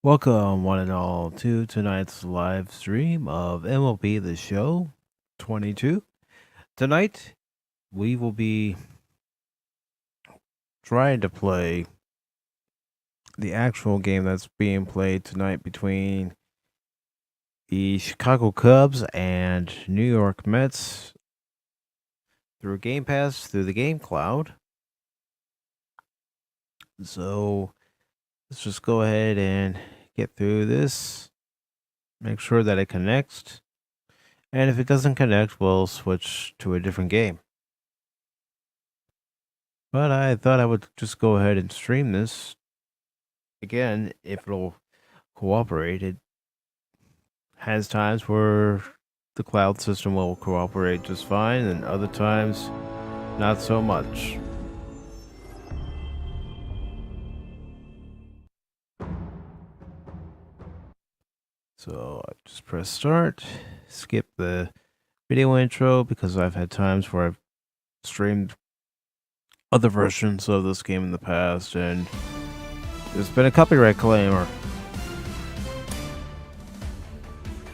Welcome, one and all, to tonight's live stream of MLB The Show 22. Tonight, we will be trying to play the actual game that's being played tonight between the Chicago Cubs and New York Mets through Game Pass, through the Game Cloud. So, let's just go ahead and get through this. Make sure that it connects. And if it doesn't connect, we'll switch to a different game. But I thought I would just go ahead and stream this. Again, if it'll cooperate. It has times where the cloud system will cooperate just fine, and other times, not so much. So I just press start, skip the video intro because I've had times where I've streamed other versions of this game in the past and there's been a copyright claim.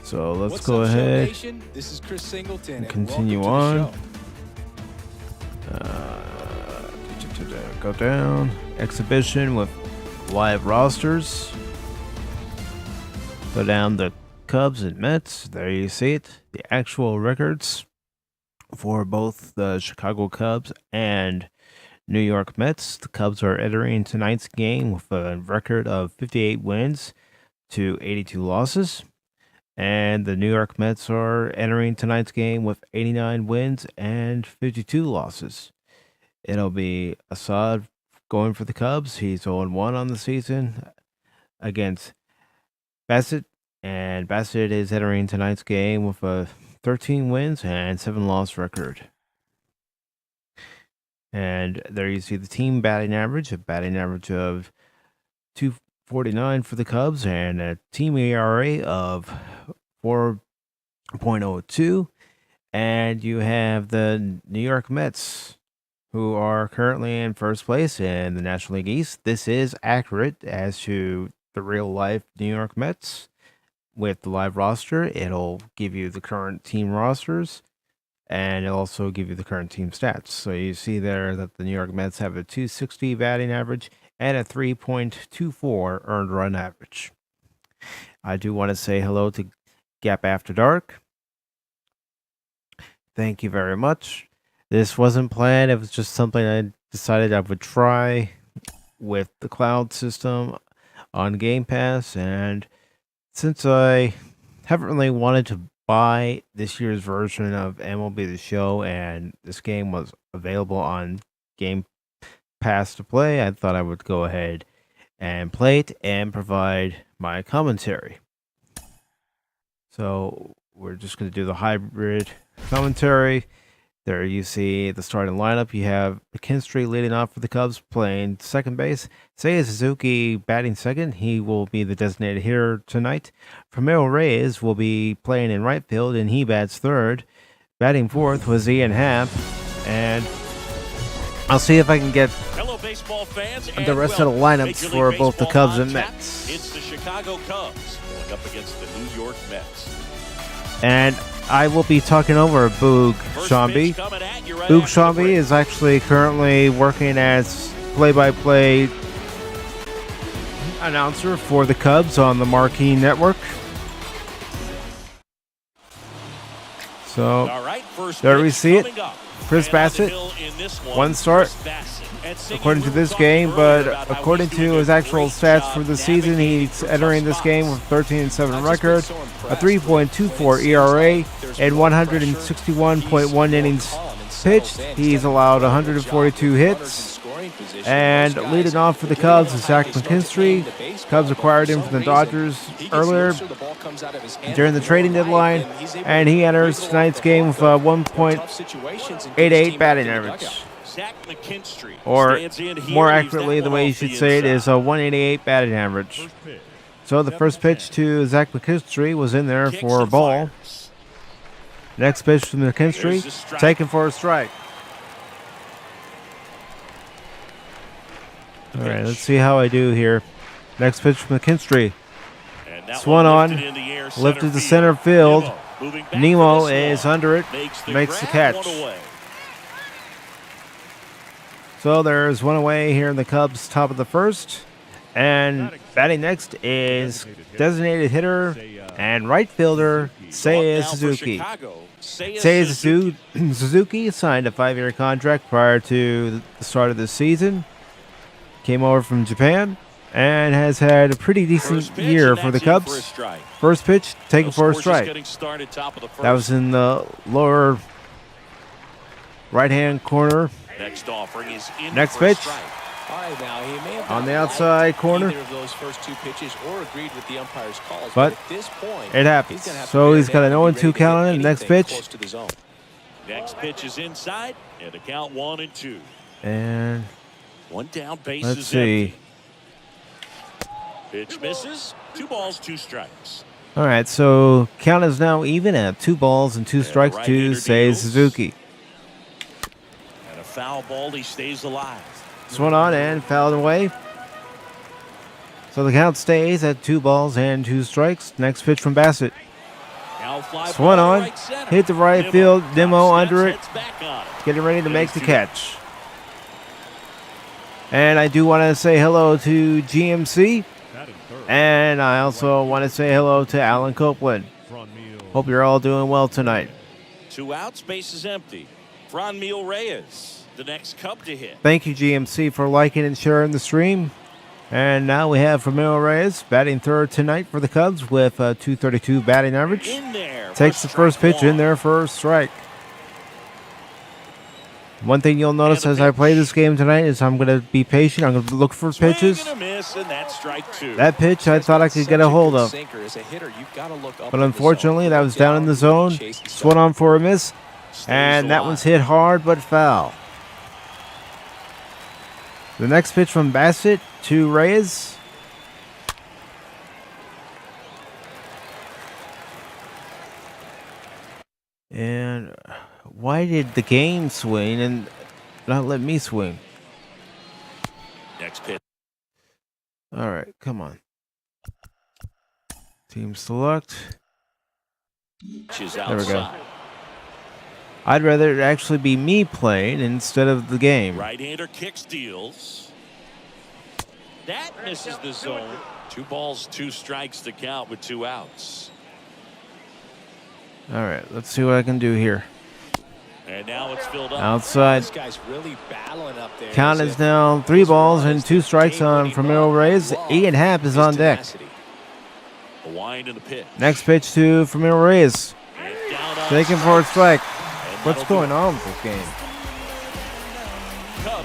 So let's go ahead and continue on. Go down. Exhibition with live rosters. Go down the Cubs and Mets. There you see it. The actual records for both the Chicago Cubs and New York Mets. The Cubs are entering tonight's game with a record of 58 wins to 82 losses. And the New York Mets are entering tonight's game with 89 wins and 52 losses. It'll be Assad going for the Cubs. He's 0-1 on the season against Bassett, and Bassett is entering tonight's game with a 13 wins and 7 loss record. And there you see the team batting average, a batting average of 249 for the Cubs and a team ERA of 4.02. And you have the New York Mets, who are currently in first place in the National League East. This is accurate as to the real life New York Mets. With the live roster, it'll give you the current team rosters and it'll also give you the current team stats. So you see there that the New York Mets have a 260 batting average and a 3.24 earned run average. I do want to say hello to Gap After Dark. Thank you very much. This wasn't planned. It was just something I decided I would try with the cloud system on Game Pass. And since I haven't really wanted to buy this year's version of MLB The Show and this game was available on Game Pass to play, I thought I would go ahead and play it and provide my commentary. So we're just going to do the hybrid commentary. There you see the starting lineup. You have McKinstry leading off for the Cubs, playing second base. Seiya Suzuki batting second. He will be the designated hitter tonight. Romero Reyes will be playing in right field, and he bats third. Batting fourth was Ian Happ. And I'll see if I can get baseball fans the rest of the lineups for both the Cubs and Mets. It's the Chicago Cubs going up against the New York Mets. And I will be talking over Boog Shambi. Boog Shambi is actually currently working as play-by-play announcer for the Cubs on the Marquee Network. So, there we see it. Chris Bassett, one start according to this game, but according to his actual stats for the season, he's entering this game with 13-7 record, a 3.24 ERA, and 161.1 innings pitched. He's allowed 142 hits, and leading off for the Cubs is Zach McKinstry. Cubs acquired him from the Dodgers earlier during the trading deadline, and he enters tonight's game with a 1.88 batting average. Or more accurately, the way you should say it is a 188 batting average. So the first pitch to Zach McKinstry was in there for a ball. Next pitch to McKinstry, taken for a strike. All right, let's see how I do here. Next pitch from McKinstry. Swung on, lifted to center field. Nemo is under it, makes the catch. So there's one away here in the Cubs' top of the first. And batting next is designated hitter and right fielder Seiya Suzuki. Seiya Suzuki signed a 5-year contract prior to the start of the season. Came over from Japan and has had a pretty decent year for the Cubs. First pitch, taken for a strike. That was in the lower right-hand corner. Next pitch. On the outside corner. But it happens. So he's got an 0-2 count on it. Next pitch. Next pitch is inside, and the count 1-2. And one down, base let's is see. empty. Pitch misses. 2 balls, 2 strikes. All right, so count is now even at 2 balls and 2 strikes to Seiya Suzuki. And a foul ball, he stays alive. Swung on and fouled away. So the count stays at 2 balls and 2 strikes. Next pitch from Bassett. Swung on, hit the right field. Nimmo under it, getting ready to make the catch. And I do want to say hello to GMC. And I also want to say hello to Alan Copeland. Hope you're all doing well tonight. 2 outs, base is empty. Romero Reyes, the next Cub to hit. Thank you, GMC, for liking and sharing the stream. And now we have Romero Reyes batting third tonight for the Cubs with a .232 batting average. Takes the first pitch in there for a strike. One thing you'll notice as I play this game tonight is I'm going to be patient. I'm going to look for pitches. That pitch I thought I could get a hold of. But unfortunately, that was down in the zone. Swung on for a miss. And that one's hit hard but foul. The next pitch from Bassett to Reyes. And why did the game swing and not let me swing? Next pitch. All right, come on. Team select. There we go. I'd rather it actually be me playing instead of the game. Right-hander kick steals. That misses the zone. 2 balls, 2 strikes to count with 2 outs. All right, let's see what I can do here. And now it's filled up. Outside. This guy's really battling up there. Count is now 3 balls and 2 strikes on Romero Reyes. Ian Happ is on deck. A wind in the pitch. Next pitch to Romero Reyes. Taken for a strike. What's going on with this game?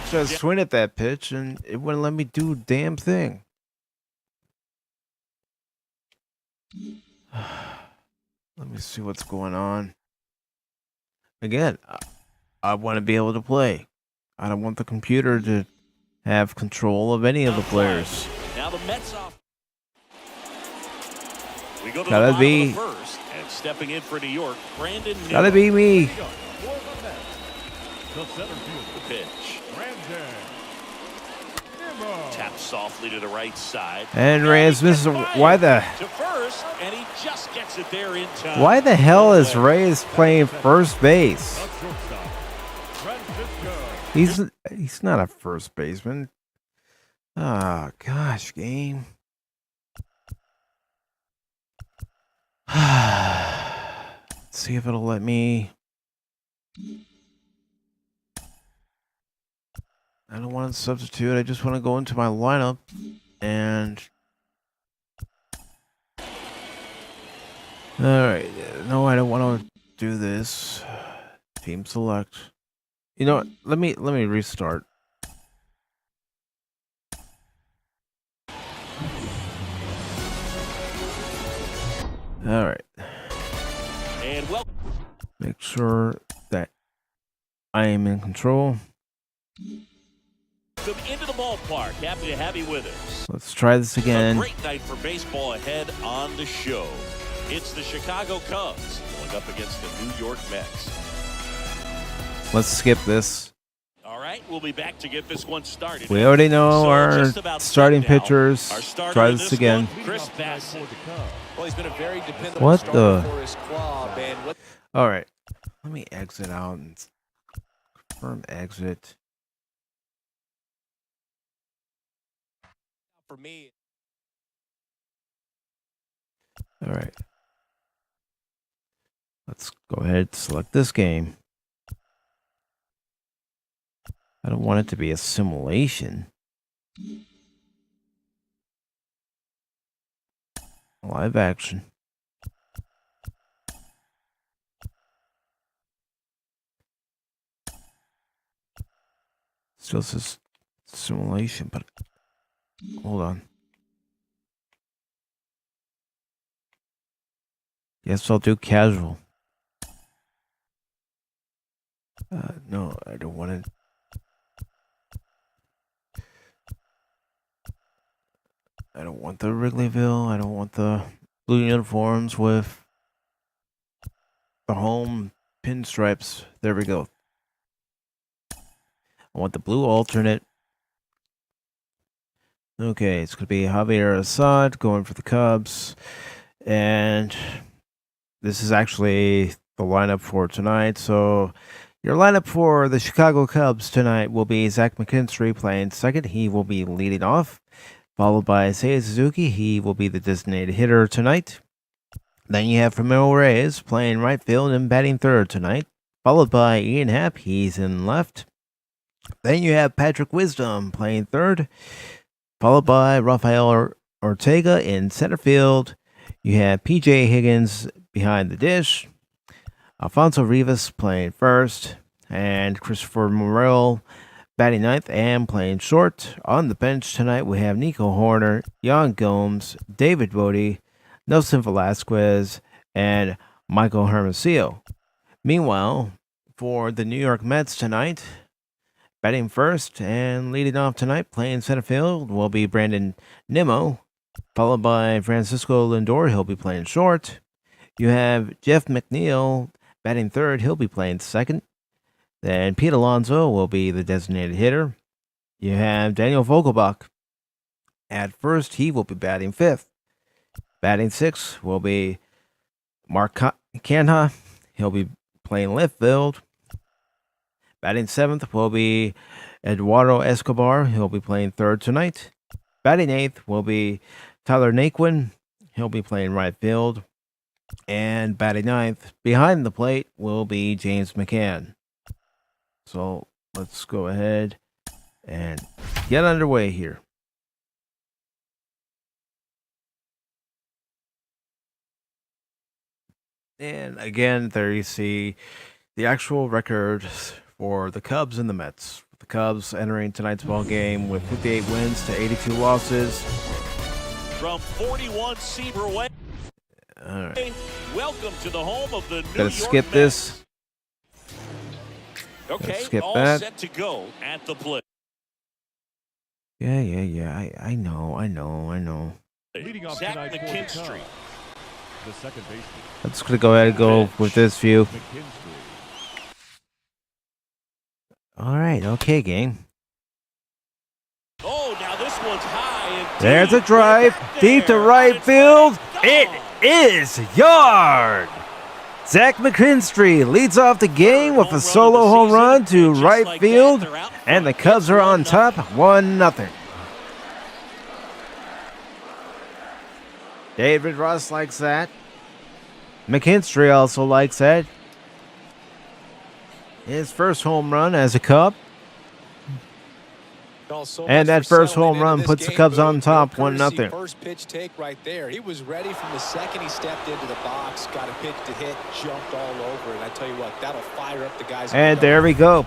Just swing at that pitch and it wouldn't let me do a damn thing. Let me see what's going on. Again, I want to be able to play. I don't want the computer to have control of any of the players. Now the Mets off. We go to Gotta be the first, and stepping in for New York, Brandon. Gotta be me. The pitch. Tap softly to the right side. And Reyes misses. Why the? To first, and he just gets it there in time. Why the hell is Reyes playing first base? He's not a first baseman. Oh gosh, game. Let's see if it'll let me. I don't want to substitute. I just want to go into my lineup and. All right. No, I don't want to do this. Team select. You know what? Let me restart. All right. And make sure that I am in control. Into the ballpark. Happy to have you with us. Let's try this again. A great night for baseball ahead on the show. It's the Chicago Cubs going up against the New York Mets. Let's skip this. All right, will be back to get this one started. We already know So our just about starting set now. pitchers. Our starter Try in this again. one, Chris Bassett. Well, he's been a very dependable What starter the? for his club. And what All right. Let me exit out and confirm exit. for me, All right. Let's go ahead and select this game. I don't want it to be a simulation. Live action. Still says simulation, but hold on. Yes, I'll do casual. No, I don't want it. I don't want the Wrigleyville. I don't want the blue uniforms with the home pinstripes. There we go. I want the blue alternate. Okay, it's going to be Javier Assad going for the Cubs. And this is actually the lineup for tonight. So your lineup for the Chicago Cubs tonight will be Zach McKinstry playing second. He will be leading off, followed by Seiya Suzuki. He will be the designated hitter tonight. Then you have Romero Reyes playing right field and batting third tonight, followed by Ian Happ. He's in left. Then you have Patrick Wisdom playing third, followed by Rafael Ortega in center field. You have P.J. Higgins behind the dish, Alfonso Rivas playing first, and Christopher Morel batting ninth and playing short. On the bench tonight, we have Nico Horner, Jan Gomes, David Bodie, Nelson Velasquez, and Michael Hermosillo. Meanwhile, for the New York Mets tonight, batting first and leading off tonight, playing center field, will be Brandon Nimmo, followed by Francisco Lindor. He'll be playing short. You have Jeff McNeil batting third. He'll be playing second. Then Pete Alonso will be the designated hitter. You have Daniel Vogelbach at first. He will be batting fifth. Batting sixth will be Mark Canha. He'll be playing left field. Batting seventh will be Eduardo Escobar. He'll be playing third tonight. Batting eighth will be Tyler Naquin. He'll be playing right field. And batting ninth behind the plate will be James McCann. So let's go ahead and get underway here. And again, there you see the actual records for the Cubs and the Mets. The Cubs entering tonight's ball game with 58 wins to 82 losses. From 41 Seaver Way. All right. Welcome to the home of the New Gonna York skip Mets. this. Okay, skip all that. set to go at the plate. Yeah. I know. Leading off Zach tonight for the McKinstry. Cubs, the second baseman. I'm just gonna go ahead and go with this view. McKinstry. All right, okay, game. Oh, now this one's high and deep. There's a drive Back deep to there. right It's field. gone. It is yard. Zach McKinstry leads off the game with a solo home run to right field, and the Cubs are on top, 1-0. David Ross likes that. McKinstry also likes that. His first home run as a Cub. And that first home run puts the Cubs on top, 1-0. First pitch take right there. He was ready from the second he stepped into the box, got a pitch to hit, jumped all over, and I tell you what, that'll fire up the guys. And there we go.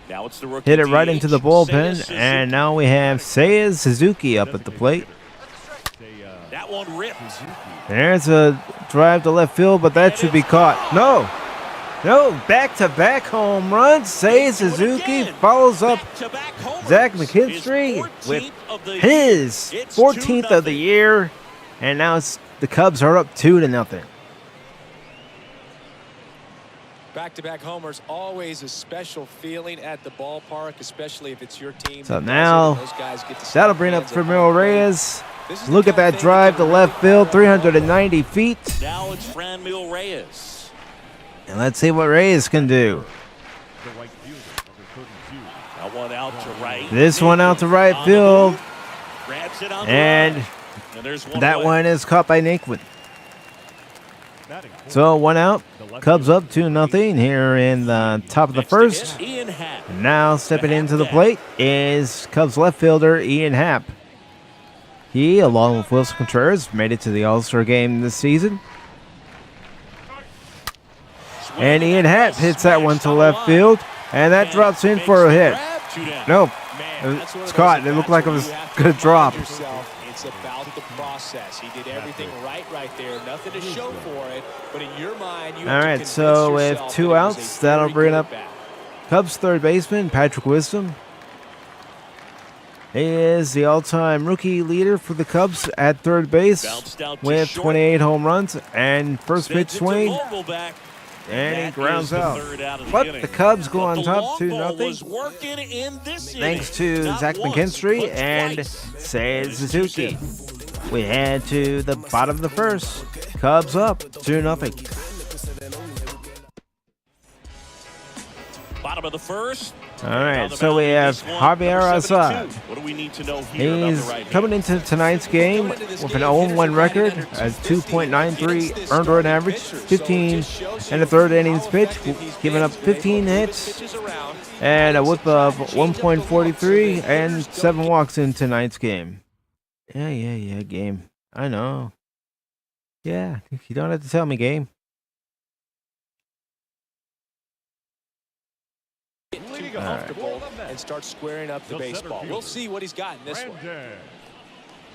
Now it's the rookie Hit it right DH, into the Seiya bullpen, Suzuki. and now we have Seiya Suzuki up at the plate. That one ripped. There's a drive to left field, but that should be caught. No, back-to-back home runs. Seiya Suzuki follows up Back-to-back homers. Zach McKinstry with his 14th of the year, and now the Cubs are up 2-0. Back-to-back homers, always a special feeling at the ballpark, especially if it's your team. So now, that'll bring up Romero Reyes. Look at that drive to left field, 390 feet. Now it's Franmil Reyes. And let's see what Reyes can do. The right fielder, number 32. That one out to right. This one out to right field. Grabs it on the And line. And there's one that away. one is caught by Naquin. Batting fourth, So 1 out. the left Cubs fielder, up 2-0 here in the top of the Next to first. hit, Ian Happ. Now stepping into the plate is Cubs left fielder Ian Happ. He, along with Wilson Contreras, made it to the All-Star game this season. And Ian Happ hits that one to left field, and that drops in for a hit. Nope, it's caught. It looked like it was going to drop. It's about the process. He did everything right there. Nothing to show for it, but in your mind, you have All to right, convince so with yourself 2 that it was outs, a that'll very bring good up at-bat. Cubs third baseman Patrick Wisdom. He is the all-time rookie leader for the Cubs at third base Bounced out to with short. 28 home runs and first pitch Sends it to swing, Vogelback. and he That grounds is the out. third out of the But inning. the Cubs go But on the top long ball was 2-0 working in this thanks inning. to Not Zach once, McKinstry but and twice. Seiya Suzuki. We head to the bottom of the first. Cubs up 2-0. Bottom of the first. All On right, the so mound we in have this one, Javier number Assad. 72. What do we need to know here about He's the right coming into tonight's game with an 0-1 record, a 2.93 earned run average, 15 and a third innings pitched, giving up 15 hits and a whip of 1.43 and 7 walks in tonight's game. Yeah, game. I know. Yeah, you don't have to tell me, game. Too comfortable and start squaring up the baseball. We'll see what he's got in this one. Brandon.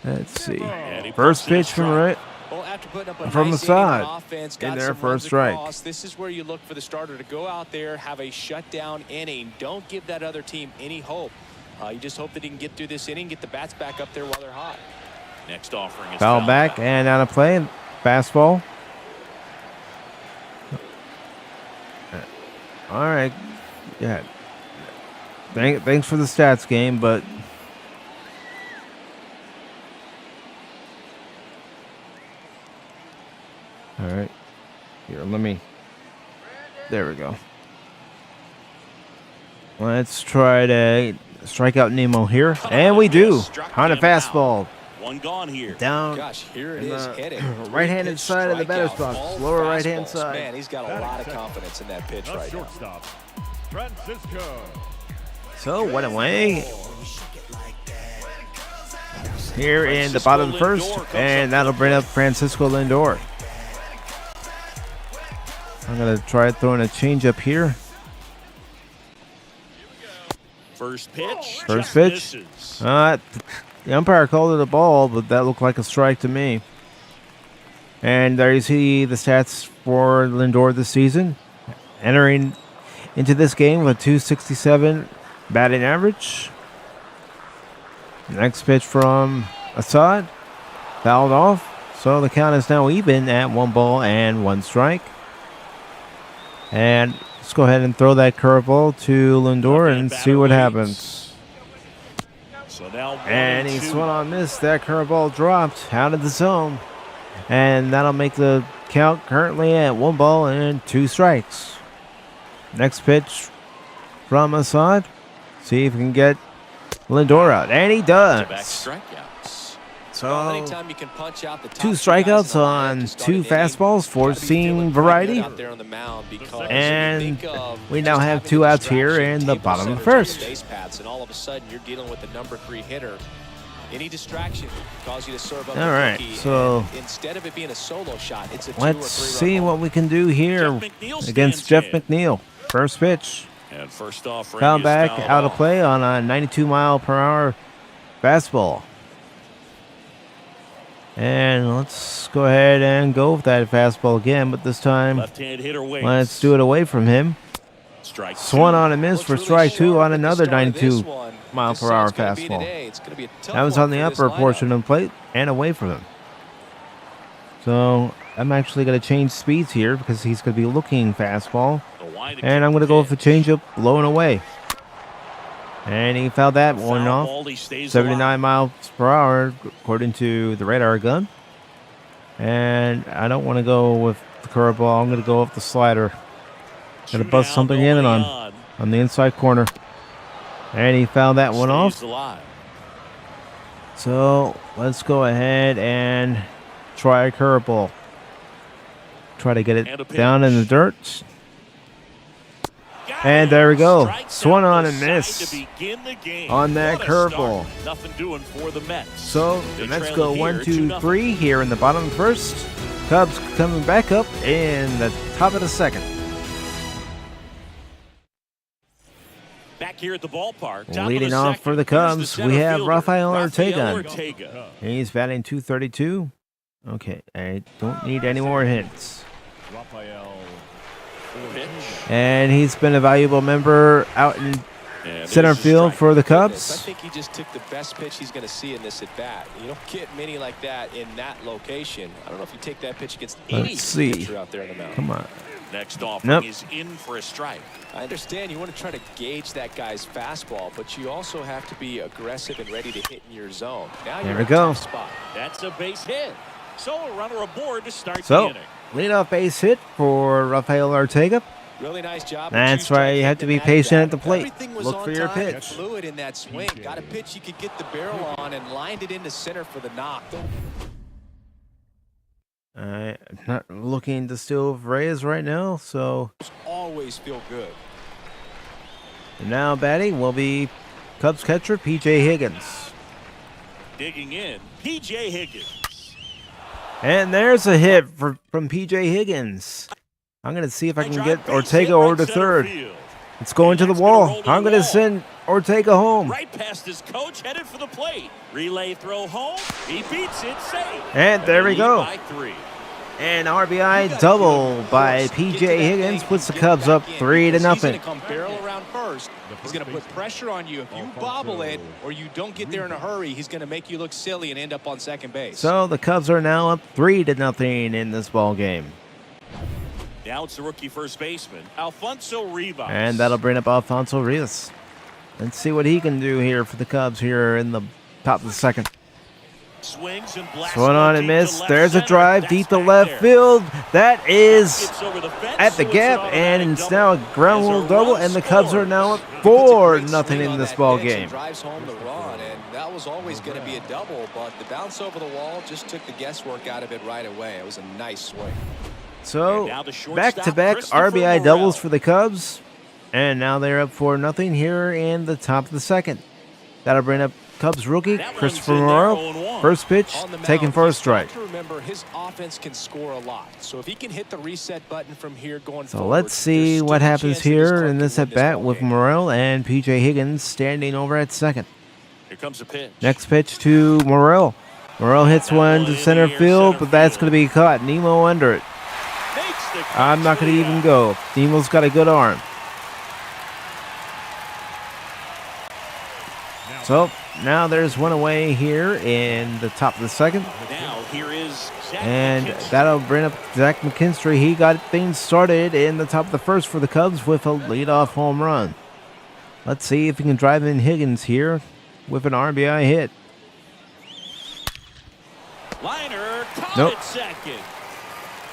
Let's see. And he First puts it in pitch from strike. right. Well, after putting up a From nice the side, inning on offense, got in there some for a runs strike. across, this is where you look for the starter to go out there, have a shutdown inning. Don't give that other team any hope. You just hope that he can get through this inning, get the bats back up there while they're hot. Next offering is Foul back and out of play. Fastball. All right. Yeah. Thanks for the stats, game, but all right. Here, let me. There we go. Let's try to strike out Nemo here, and we do on a fastball. One gone here. Down Gosh, here it in is the heading. right-handed side of the batter's box, All lower right-hand fastballs. side. Man, he's got a Batting lot of second. confidence in that pitch The right now. shortstop, Francisco. So, one away. Here in the bottom of the first, and that'll bring up Francisco Lindor. I'm going to try throwing a changeup here. First pitch. First just pitch. misses. The umpire called it a ball, but that looked like a strike to me. And there you see the stats for Lindor this season. Entering into this game with a 267 batting average. Next pitch from Assad. Fouled off. So the count is now even at 1-1 strike. And let's go ahead and throw that curveball to Lindor and see what happens. So now And he swung on this. That curveball dropped out of the zone. And that'll make the count currently at 1-2 strikes. Next pitch from Assad. See if we can get Lindor out. And he back does. strikeouts. Well, So anytime you can punch out the top 2 guys strikouts in the lineup on to start 2 an inning, fastballs, gotta be forcing feeling pretty variety. good out there on the mound because And you think of we now just have having 2 the outs here distraction, in the table bottom of the setters on your first. base paths, and all of a sudden you're dealing with the number 3 hitter. Any distraction cause you to serve up All a right, rookie, so and instead of it being a solo shot, it's a 2 let's or 3 see run what we can do here Jeff McNeil against stands Jeff in. McNeil. First pitch. And first offering Foul is back fouled out of off. play on a 92-mile-per-hour fastball. And let's go ahead and go with that fastball again, but this time Left-hand hitter waits. let's do it away from him. Strike Swung 2. on a miss Looks for really strike 2 sharp on at the another start of this 92 one. mile This per hour is gonna be fastball. today. It's gonna be a tough That was one on the for this upper lineup. portion of the plate and away from him. So I'm actually going to change speeds here because he's going to be looking fastball. The And I'm going to go with the changeup, low and away. And he fouled that one off. 79 miles per hour, according to the radar gun. And I don't want to go with the curveball. I'm going to go with the slider. Going to bust something in on the inside corner. And he fouled that one off. So let's go ahead and try a curveball. Try to get it down in the dirt. And there we go. Swung on and missed on that curveball. Nothing doing for the Mets. So the Mets go 1, 2, 3 here in the bottom of the first. Cubs coming back up in the top of the second. Back here at the ballpark. Leading off for the Cubs, we have Rafael Ortega. He's batting .232. Okay, I don't need any more hints. And he's been a valuable member out in center field for the Cubs. I think he just took the best pitch he's going to see in this at bat. You don't get many like that in that location. I don't know if you take that pitch against any pitcher out there in the mound. Come on. Next offering is in for a strike. I understand you want to try to gauge that guy's fastball, but you also have to be aggressive and ready to hit in your zone. Now there we go. That's a base hit. So a runner aboard to start the So inning. leadoff base hit for Rafael Ortega. Really nice job. That's why you have to be patient at the plate. Look for your pitch. Fluid in that swing. Got a pitch you could get the barrel on and lined it into center for the knock. I'm not looking to steal Reyes right now, so always feel good. And now batting will be Cubs catcher P.J. Higgins. Digging in, P.J. Higgins. And there's a hit from P.J. Higgins. I'm going to see if I can get Ortega over to third. It's going to the wall. I'm going to send Ortega home. Right past his coach, headed for the plate. Relay throw home. He beats it, safe. And there we go. An RBI double by P.J. Higgins puts the Cubs up 3-0. He's going to come barrel around first. He's going to put pressure on you. If you bobble it or you don't get there in a hurry, he's going to make you look silly and end up on second base. So the Cubs are now up 3-0 in this ball game. Now it's the rookie first baseman, Alonso Reyes. And that'll bring up Alonso Reyes. Let's see what he can do here for the Cubs here in the top of the second. Swings and blasts. Swung on and missed. There's a drive deep to left field. That is at the gap, and it's now a ground rule double, and the Cubs are now up 4-0 in this ball game. Drives home the run, and that was always going to be a double, but the bounce over the wall just took the guesswork out of it right away. It was a nice swing. So back-to-back RBI doubles for the Cubs, and now they're up 4-0 here in the top of the second. That'll bring up Cubs rookie Christopher Romero. First pitch taken for a strike. Remember, his offense can score a lot. So if he can hit the reset button from here going so forward, let's see what happens here in this at bat with Morel and P.J. Higgins standing over at second. Here comes a pitch. Next pitch to Morel. Morel hits one to center field, but that's going to be caught. Nemo under it. I'm not going to even go. Nemo's got a good arm. So now there's one away here in the top of the second. Now here is and that'll bring up Zach McKinstry. He got things started in the top of the first for the Cubs with a leadoff home run. Let's see if he can drive in Higgins here with an RBI hit. Liner, nope. Second.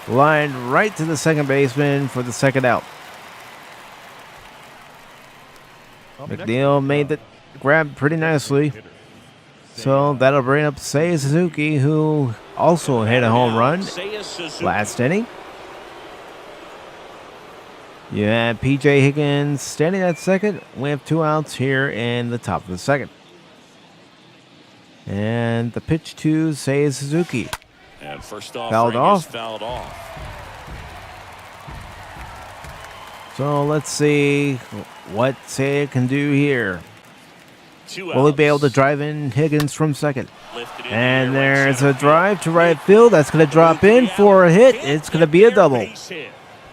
Line right to the second baseman for the second out. McNeil made the grab pretty nicely. So that'll bring up Seiya Suzuki, who also hit a home run last inning. You have P.J. Higgins standing at second. We have two outs here in the top of the second. And the pitch to Seiya Suzuki. And first off, fouled off. So let's see what Seiya can do here. Will he be able to drive in Higgins from second? And there's a drive to right field. That's going to drop in for a hit. It's going to be a double.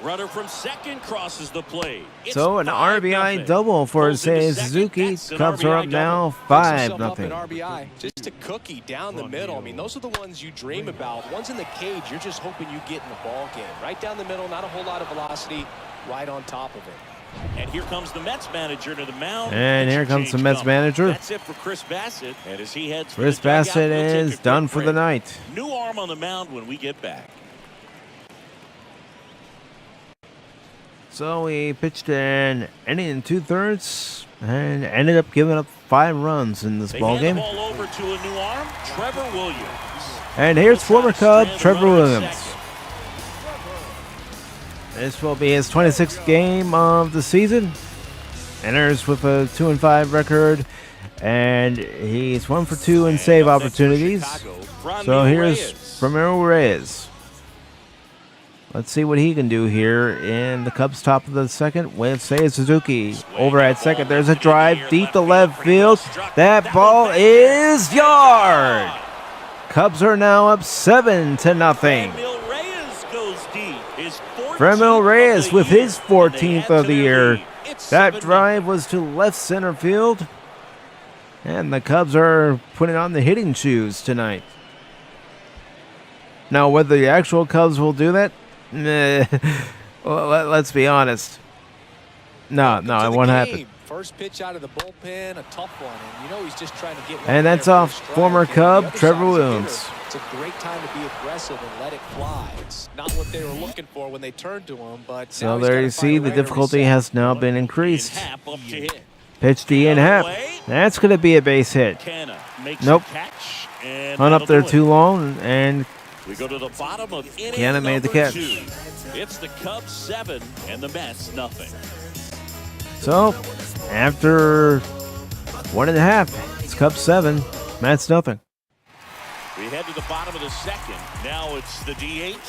Runner from second crosses the plate. So an RBI double for Seiya Suzuki. Cubs are up now 5-0. Just a cookie down the middle. I mean, those are the ones you dream about. Ones in the cage, you're just hoping you get in the ball game. Right down the middle, not a whole lot of velocity. right on top of it. And here comes the Mets manager to the mound. And here comes the Mets manager. That's it for Chris Bassett. And as he heads Chris Bassett is done for the night. New arm on the mound when we get back. So he pitched an inning and 2/3 and ended up giving up 5 runs in this ball game. The ball over to a new arm, Trevor Williams. And here's former Cub Trevor Williams. This will be his 26th game of the season. Enters with a 2-5 record, and he's 1 for 2 in save opportunities. So here's Romero Reyes. Let's see what he can do here in the Cubs' top of the second with Seiya Suzuki over at second. There's a drive deep to left field. That ball is yard. Cubs are now up 7-0. Fremil Reyes with his 14th of the year. That drive was to left center field. And the Cubs are putting on the hitting shoes tonight. Now, whether the actual Cubs will do that, well, let's be honest. No, it won't happen. First pitch out of the bullpen, a tough one, and you know he's just trying to get. And that's off former Cub Trevor Williams. It's a great time to be aggressive and let it fly. It's not what they were looking for when they turned to him, but so there you see the difficulty has now been increased. Pitch to Ian Happ. That's going to be a base hit. Nope. Hung up there too long, and we go to the bottom of inning Canna made the catch. 2. It's the Cubs 7 and the Mets nothing. So, after 1.5, it's Cubs 7, Mets nothing. We head to the bottom of the second. Now it's the DH,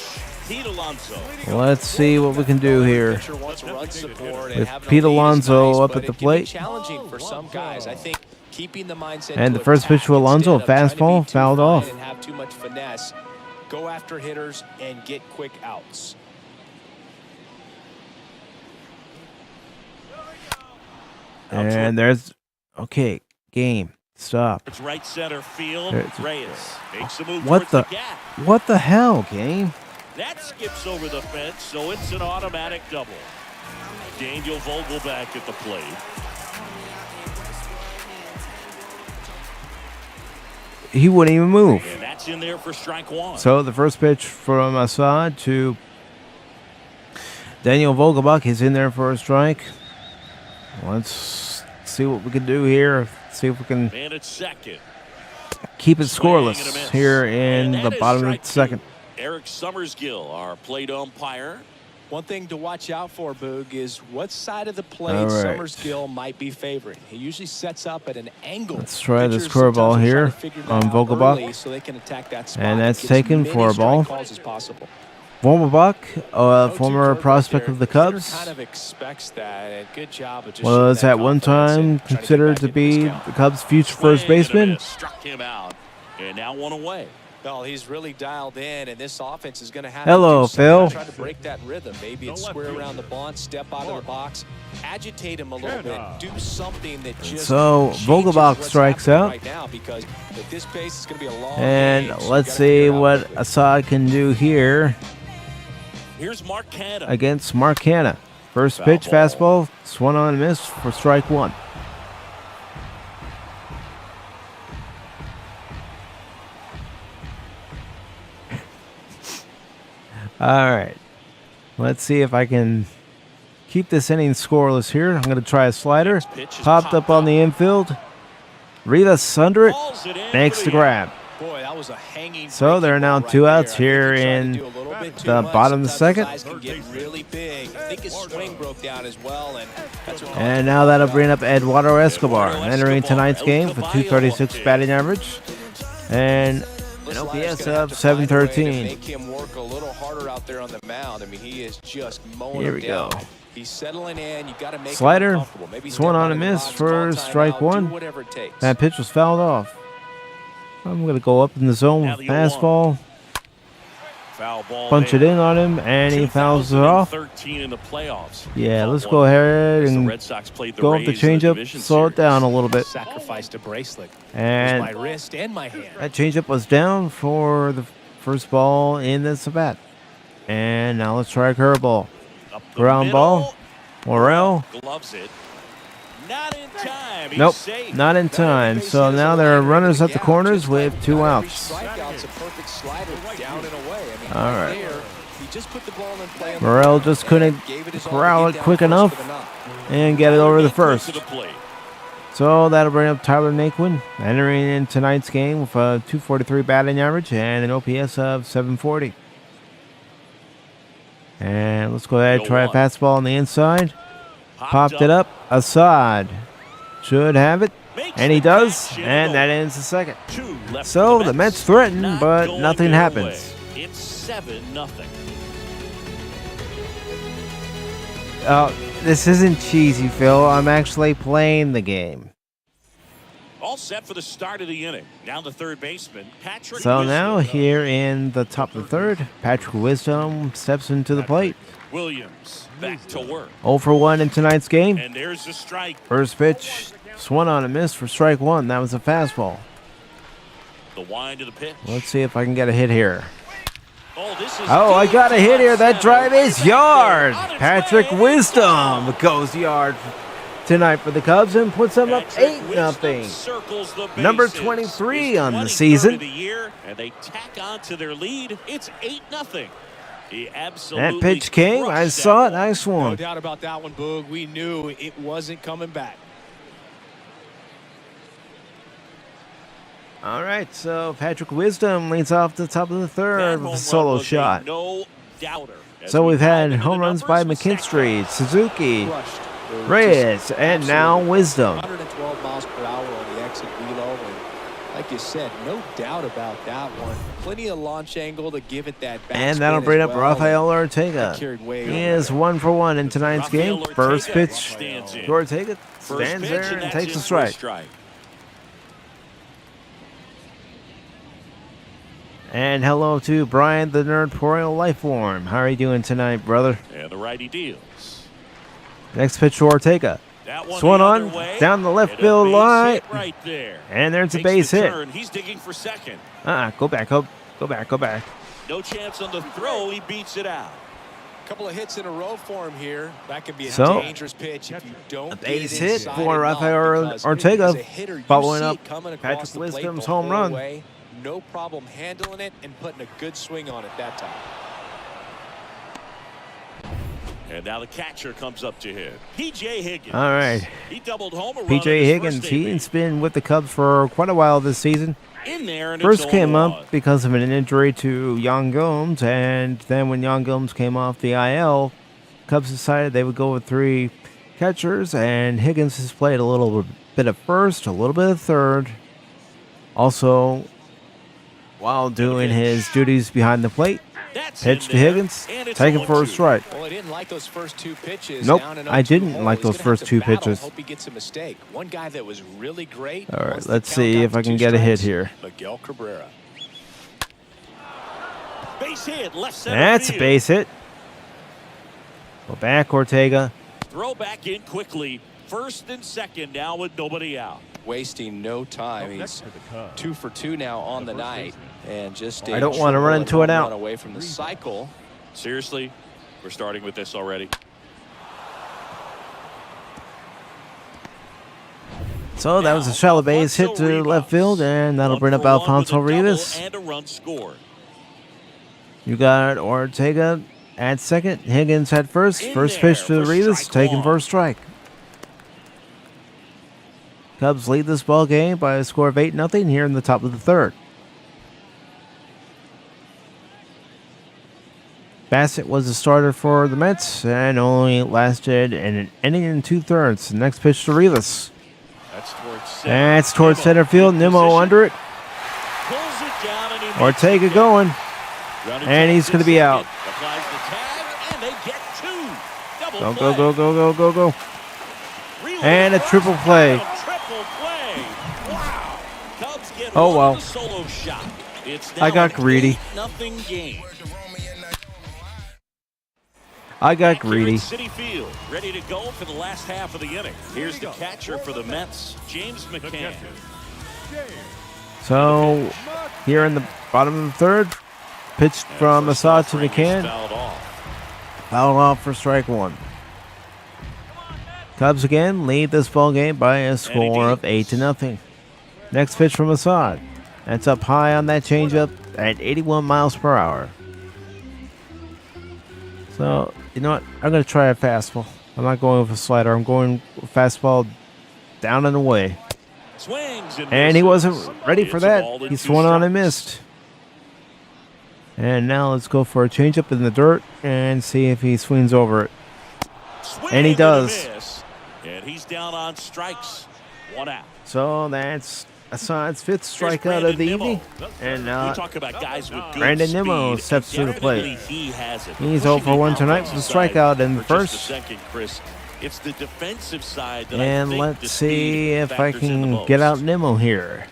Pete Alonso. Let's see what we can do here. With Pete Alonso up at the plate. Challenging for some guys. I think keeping the mindset. And the first pitch to Alonso, a fastball, fouled off. And have too much finesse. Go after hitters and get quick outs. And there's, okay, game, stop. It's right center field. Reyes makes a move. What the hell, game? That skips over the fence, so it's an automatic double. Daniel Vogelback at the plate. He wouldn't even move. And that's in there for strike 1. So the first pitch from Assad to Daniel Vogelbach is in there for a strike. Let's see what we can do here. See if we can keep it scoreless here in the bottom of the second. Eric Summersgill, our plate umpire. One thing to watch out for, Boog, is what side of the plate Summersgill might be favoring. He usually sets up at an angle. Let's try this curveball here on Vogelbach. So they can attack that spot and that's taken for a ball. Vogelbach, former prospect of the Cubs, kind of expects that. And good job of just was at one time considered to be the Cubs' future first baseman. Struck him out, and now 1 away. Well, he's really dialed in, and this offense is going to have Hello, to Phil. try to break that rhythm. Maybe it's square around the bunt, step out of the box, agitate him a little bit, do something that just so Vogelbach strikes out. Right now, because at this pace, it's going to be a long and game, so let's see what Assad can do here. Here's Mark Canna against Mark Canna. First pitch, fastball, swung on and missed for strike 1. All right. Let's see if I can keep this inning scoreless here. I'm going to try a slider. Popped up on the infield. Rivas under it. Makes the grab. Boy, that was a hanging. So there are now 2 outs here in the bottom of the second. And now that'll bring up Eduardo Escobar, entering tonight's game with 236 batting average and an OPS of 713. Make him work a little harder out there on the mound. I mean, he is just mowing Here we go. He's settling in. You got to make slider, swung on a miss for strike 1. That pitch was fouled off. I'm going to go up in the zone with fastball. Punch it in on him, and he fouls it off. In the playoffs. Yeah, let's go ahead and go up the changeup, slow it down a little bit. Sacrificed a bracelet. And my wrist and my hand. That changeup was down for the first ball in this at bat. And now let's try a curveball. Ground ball. Morel. Gloves it. Not in time. He's Nope, safe. not in time. So now there are runners at the corners with 2 outs. Strikeout's a perfect slider down and away. I mean, All right. there, he just put the ball in play on the Morel ground just and couldn't gave it his all corral to it get down quick first enough for the knock. and get it over the To first. the plate. So that'll bring up Tyler Naquin, entering in tonight's game with a 243 batting average and an OPS of 740. And let's go ahead and try a fastball on the inside. Popped it up. Assad should have it. And he does. And that ends the second. So the Mets threaten, but nothing happens. It's 7-0. This isn't cheesy, Phil. I'm actually playing the game. All set for the start of the inning. Now the third baseman, Patrick So Wisdom. now here in the top of the third, Patrick Wisdom steps into the plate. Williams back to work. 0 for 1 in tonight's game. And there's the strike. First pitch, swung on a miss for strike 1. That was a fastball. The wind of the pitch. Let's see if I can get a hit here. This is Oh, I deep got a to hit here. left That center. drive is yard. On its Patrick way, Wisdom goes yard tonight for the Cubs and puts them up Patrick 8-0. Wisdom circles the Number bases. 23 His on the 23rd season. of the year, and they tack on to their lead. It's 8-0. He absolutely That pitch came. I crushed saw that it. ball. I No swung. doubt about that one, Boog. We knew it wasn't coming back. All right, so Patrick Wisdom leads off the top of the That third home with a run solo was a shot. no doubter. As So we we've dive had into the home runs by numbers with McKinstry, Suzuki, Crushed. They were Reyes, just and now absolutely Wisdom. 112 miles per hour on the exit velo. And like you said, no doubt about that one. Plenty of launch angle to give it that back And that'll spin bring as up well. Rafael That Ortega. carried way He over is there. 1 for 1 in tonight's Rafael game. Ortega First pitch stands in. to Ortega, First stands pitch, there and and that's takes in a for a strike. And hello to Brian, the Nerdporeal Lifeform. How are you doing tonight, brother? And the righty deals. Next pitch to Ortega. That one Swung the on, other way, down the left and a field base line. hit right there. And there's a Takes base the hit. turn. He's digging for second. Go back, go back, go back. No chance on the throw. He beats it out. Couple of hits in a row for him here. That could be a So, dangerous pitch if you don't a get base it hit inside for and Rafael out, because Ortega, as a hitter, you following see up it coming across Patrick the plate Wisdom's the home whole run. way. No problem handling it and putting a good swing on it that time. And now the catcher comes up to him. P.J. Higgins. All right. He doubled home a run P.J. on his Higgins, first he's AB. been with the Cubs for quite a while this season. In there and First it's came 0-1. up because of an injury to Young Gomes, and then when Young Gomes came off the IL, Cubs decided they would go with 3 catchers, and Higgins has played a little bit of first, a little bit of third. Also, while doing his duties behind the plate, That's pitch in to there, Higgins, and it's taken for a 0-2. strike. Well, I didn't like those first 2 pitches. Nope, Down and I 0-2 didn't hole. like He's those gonna first have 2 to battle. pitches. Hope he gets a mistake. One guy that was really great. All right, once the let's count see got if to I can 2 get a hit strikes, here. Miguel Cabrera. Base hit, left center That's a field. base hit. Go back, Ortega. Throw back in quickly. First and second now with nobody out. Wasting no time. Next He's to the Cubs. 2 for 2 now on the first night. And just I don't wanna run into it out. away from the cycle. Seriously, we're starting with this already. So that was a shallow base hit to left field, and that'll bring up Alfonso Rivas. And a run scored. You got Ortega at second, Higgins at first. In First there pitch to for Rivas, strike taken one. for a strike. Cubs lead this ball game by a score of 8-0 here in the top of the third. Bassett was the starter for the Mets and only lasted an inning and 2/3. The next pitch to Rivas. That's towards center. That's towards Nimmo center field. in Nimmo position. under it. Pulls it down and he makes Ortega it going. Running And he's towards going to be second. out. Applies the tag, and they get 2. Double Go, play. go, go, go, go, go, go. Relay And a first triple play. down, triple play. Wow. Cubs get Oh, one well. with a solo shot. It's I now got an greedy. 8-0 game. I got Back here greedy. at Citi Field, ready to go for the last half of the inning. Here's the catcher for the Mets, James The McCann. catcher, So here in the bottom of the third, pitched from First Assad to offering is McCann. fouled off. Fouled off for strike one. Cubs again lead this ball game by a score of 8-0. Next pitch from Assad. That's up high on that changeup at 81 miles per hour. So, you know what? I'm going to try a fastball. I'm not going with a slider. I'm going with fastball down and away. And he wasn't ready for that. He swung on and missed. And now let's go for a changeup in the dirt and see if he swings over it. And he does. And he's down on strikes. 1 out. So that's Assad's 5th strikeout of the evening. And talk about guys with good Brandon speed. Nimmo steps to the plate. He has it. He's 0 for 1 tonight with a strikeout in the first. It's the defensive side that And I think let's the see speed if I factors in the can most. get out Nimmo here.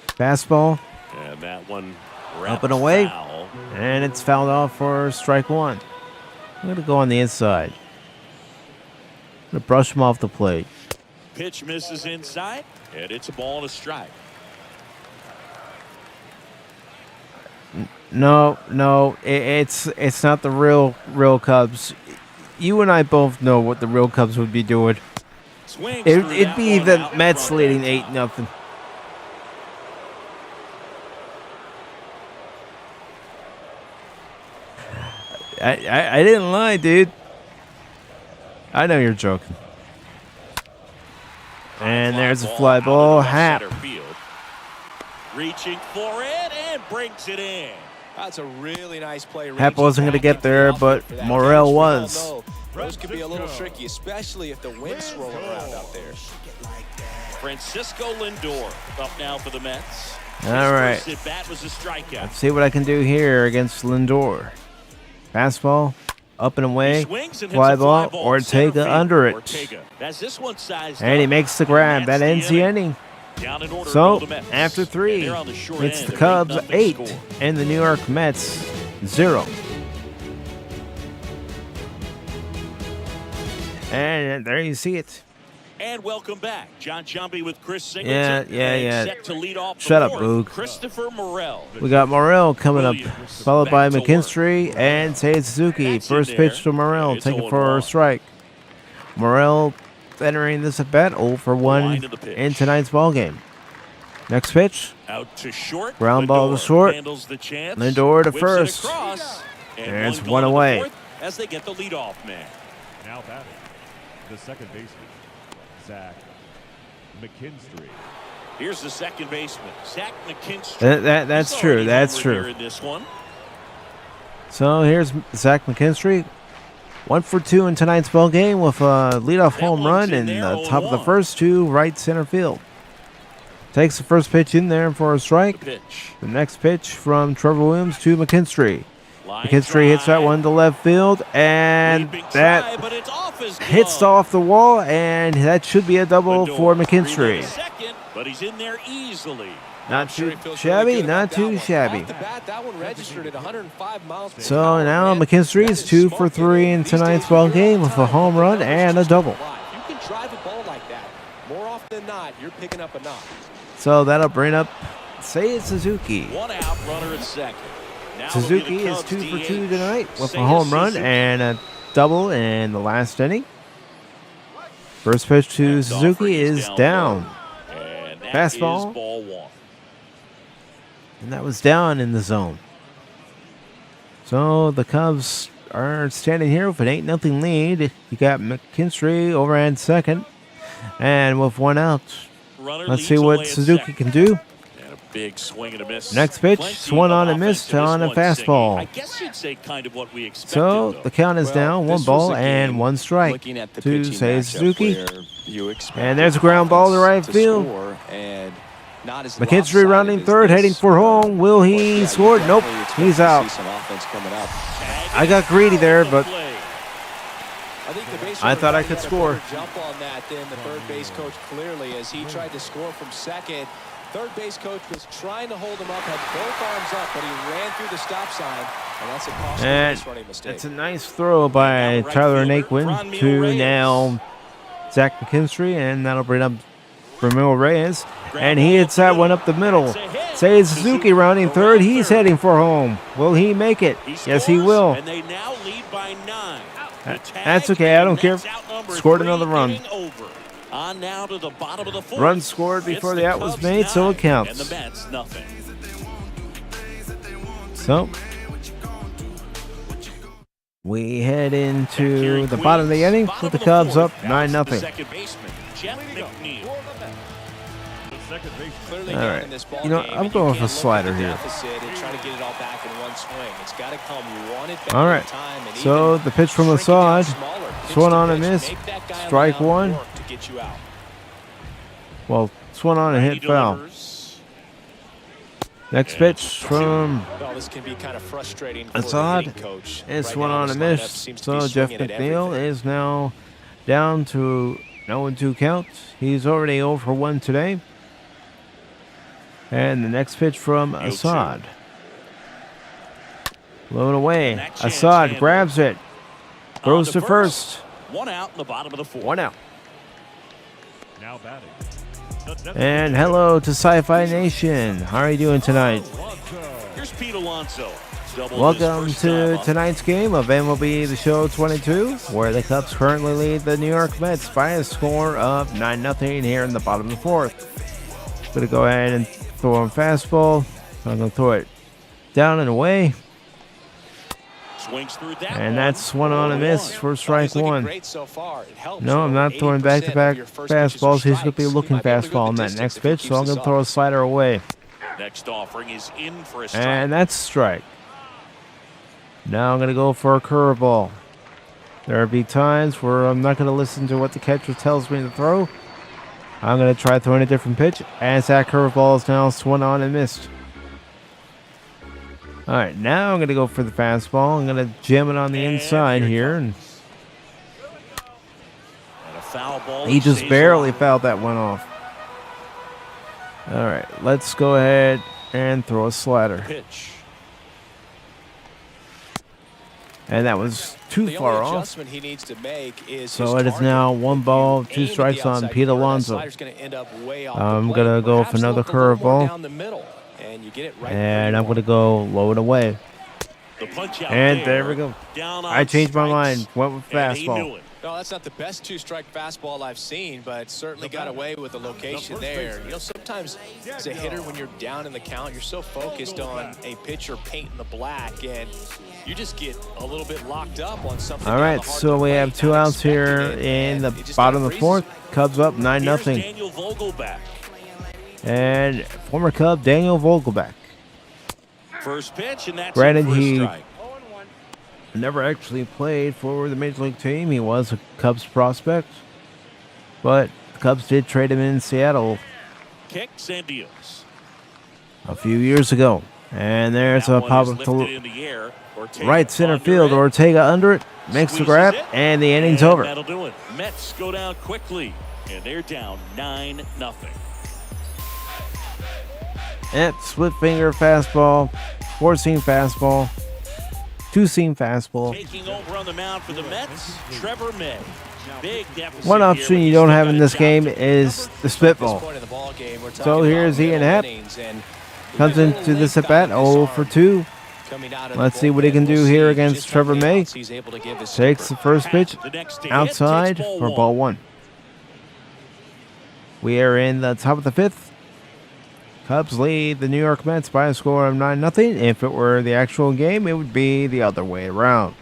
Fastball And that one up and away. foul. And it's fouled off for strike one. I'm going to go on the inside. I'm going to brush him off the plate. Pitch misses inside, and it's a ball and a strike. No, it's not the real Cubs. You and I both know what the real Cubs would be doing. It'd be the Mets leading 8-0. I didn't lie, dude. I know you're joking. And there's a fly ball. Happ. Reaching for it and brings it in. That's a really nice play. Happ wasn't going to get there, but Morel was. Those can be a little tricky, especially if the wind's swirling around out there. Francisco Lindor up now for the Mets. All right. His first at-bat was a strikeout. Let's see what I can do here against Lindor. Fastball, up and away, fly ball, Ortega under it. And he makes the grab. That ends the inning. So, after 3, it's the Cubs 8 and the New York Mets 0. And there you see it. And welcome back. John Chumby with Chris Singleton. Yeah. Set to lead off Shut the up, fourth, Boog. Christopher Morel. We got Morel coming up, followed by McKinstry and Seiya Suzuki. First pitch to Morel, taken for a strike. Morel entering this at bat 0 for 1 in tonight's ballgame. Next pitch, Out to short. ground ball to Lindor short. handles the chance. Lindor to Whips it first. across, and There's one one gone to the away. fourth as they get the leadoff man. Now batting, the second baseman, Zach McKinstry. Here's the second baseman, Zach McKinstry. That's He's true. already That's homered true. here in this one. So here's Zach McKinstry, 1 for 2 in tonight's ball game with a leadoff That home one's run in in there, the top of the 0-1. first to right center field. Takes the first pitch in there for a strike. The pitch. The next pitch from Trevor Williams to McKinstry. Line McKinstry hits that drive. one to left field, and Leaping that try, but it's off his hits glove. off the wall, and that should be a double Lindor for reading McKinstry. second, but he's in there easily. Not Sure too he feels shabby, really good not about that too one. shabby. Off the bat, that one registered at 105 miles per So hour, now man. McKinstry That is 2 for 3 in These days, tonight's when ball you're game on with a time, home run that and a just double. fly. If you can drive a ball like that, more often than not, you're picking up a knock. So that'll bring up Seiya Suzuki. One out, runner at second. Now it'll be Suzuki the is Cubs 2 for 2 DH. tonight with a Seiya home run Suzuki. and a double in the last inning. First pitch to And Suzuki Dahlfried is down. And that Fastball. is ball 1. And that was down in the zone. So the Cubs are standing here with an 8-0 lead. You got McKinstry over at second. And with 1 out, Runner let's leads see away what at Suzuki second. can do. And a big swing and a miss. Next pitch, Plenty swung of on and offense missed to this on a one, Singy. fastball. I guess you'd say kind of what we expected. So though. the count is Well, down, 1 this was ball a and game 1 strike looking at the to pitching Seiya matchup Suzuki. where you expect And there's a ground ball to right offense field. score and not as McKinstry lopsided rounding as third, this, heading for but home. Will yeah, he you score? Nope, definitely expect he's to out. see some offense coming up. I got greedy there, but I think the base I thought I runner could had a score. better jump on that than the third base coach clearly as he tried to score from second. Third base coach was trying to hold him up, had both arms up, but he ran through the stop sign, and that's a costly And base running mistake. it's a nice throw by right Tyler fielder, Naquin to Reyes. now Zach McKinstry, and that'll bring up Romero Reyes. And he hits that one up the middle. Seiya Suzuki rounding third. He's heading for home. Will he make it? Yes, he will. And they now lead by 9. That's okay. I don't care. Scored another run. On now to the bottom of the fourth. Run scored before the out was made, so it counts. And the Mets, nothing. So we head into the bottom of the inning with the Cubs up 9-0. Second baseman, Jeff McNeil. Clearly All down right. in this ball You know, game, I'm and going you with a can't slider look at the here. deficit and try to get it all back in one swing. It's got to come one at bat All at a right. time, and So even the pitch from shrinking down Assad. smaller. Pitch Swung to on and pitch, missed. make that guy on the Strike mound one. work to get you out. Well, swung on and hit foul. Next pitch from Well, this can be kind of frustrating for the Assad. hitting coach. It's Right one now, on this a lineup miss. seems to So be Jeff swinging at McNeil everything. is now down to 0-2 count. He's already 0 for 1 today. And the next pitch from Assad. Load away. Assad grabs it. Throws to first. 1 out in the bottom of the fourth. 1 out. Now batting. And hello to Sci-Fi Nation. How are you doing tonight? Here's Pete Alonso. Welcome to tonight's game of MLB The Show 22, where the Cubs currently lead the New York Mets by a score of 9-0 here in the bottom of the fourth. Going to go ahead and throw him fastball. I'm going to throw it down and away. Swings through that And that's one on a miss for strike one. Great so far. It helps. No, I'm not throwing back-to-back fastballs. He's going to be looking fastball on that next pitch, so I'm going to throw a slider away. Next offering is in for a strike. And that's strike. Now I'm going to go for a curveball. There'll be times where I'm not going to listen to what the catcher tells me to throw. I'm going to try throwing a different pitch, as that curveball is now swung on and missed. All right, now I'm going to go for the fastball. I'm going to jam it on the inside here. And a foul ball. he just barely fouled that one off. All right, let's go ahead and throw a slider. Pitch. And that was too The far only off. adjustment he needs to make is So his it is target. now 1 ball, 2 Aim at strikes the on outside Pete corner, that Alonso. slider's gonna end up way off the I'm plate. going to go for Perhaps another look a little more curveball. down the middle, and you get it right And where I'm you going to go low and away. The punch out And there we go. Down on I changed my strikes, mind. Went with and he knew fastball. it. No, that's not the best two-strike fastball I've seen, but certainly got away with the location there. You know, sometimes as a hitter, when you're down in the count, you're so focused on a pitcher painting the black, and you just get a little bit locked up on something. All right, so we have 2 outs here in the bottom of the fourth. Cubs up 9-0. Daniel Vogelback. And former Cub Daniel Vogelback. First pitch, and that's Granted, in for a he strike. never actually played for the Major League team. He was a Cubs prospect. But the Cubs did trade him in Seattle Kicks and deals. a few years ago. And there's That a one pop is up lifted to in the air. Ortega right center under field. it. Ortega under it. Makes the Squeezes grab. it, And the inning's and over. That'll do it. Mets go down quickly, and they're down 9-0. Split finger fastball. 4-seam fastball. 2-seam fastball. Taking over on the mound for the Mets, Trevor May. Big deficit One here, option but you he's don't still have got in a this job game to do. is the At this spitball. point in the ball game, we're So talking here's about Ian middle Happ. innings, and Comes into this at bat 0 for 2. coming out of the Let's see what he bullpen, can do we'll here see against just how Trevor many May. outs he's able to give his Takes the super. first pitch The next to hit outside takes for ball 1. We are in the top of the 5th. Cubs lead the New York Mets by a score of 9-0. If it were the actual game, it would be the other way around.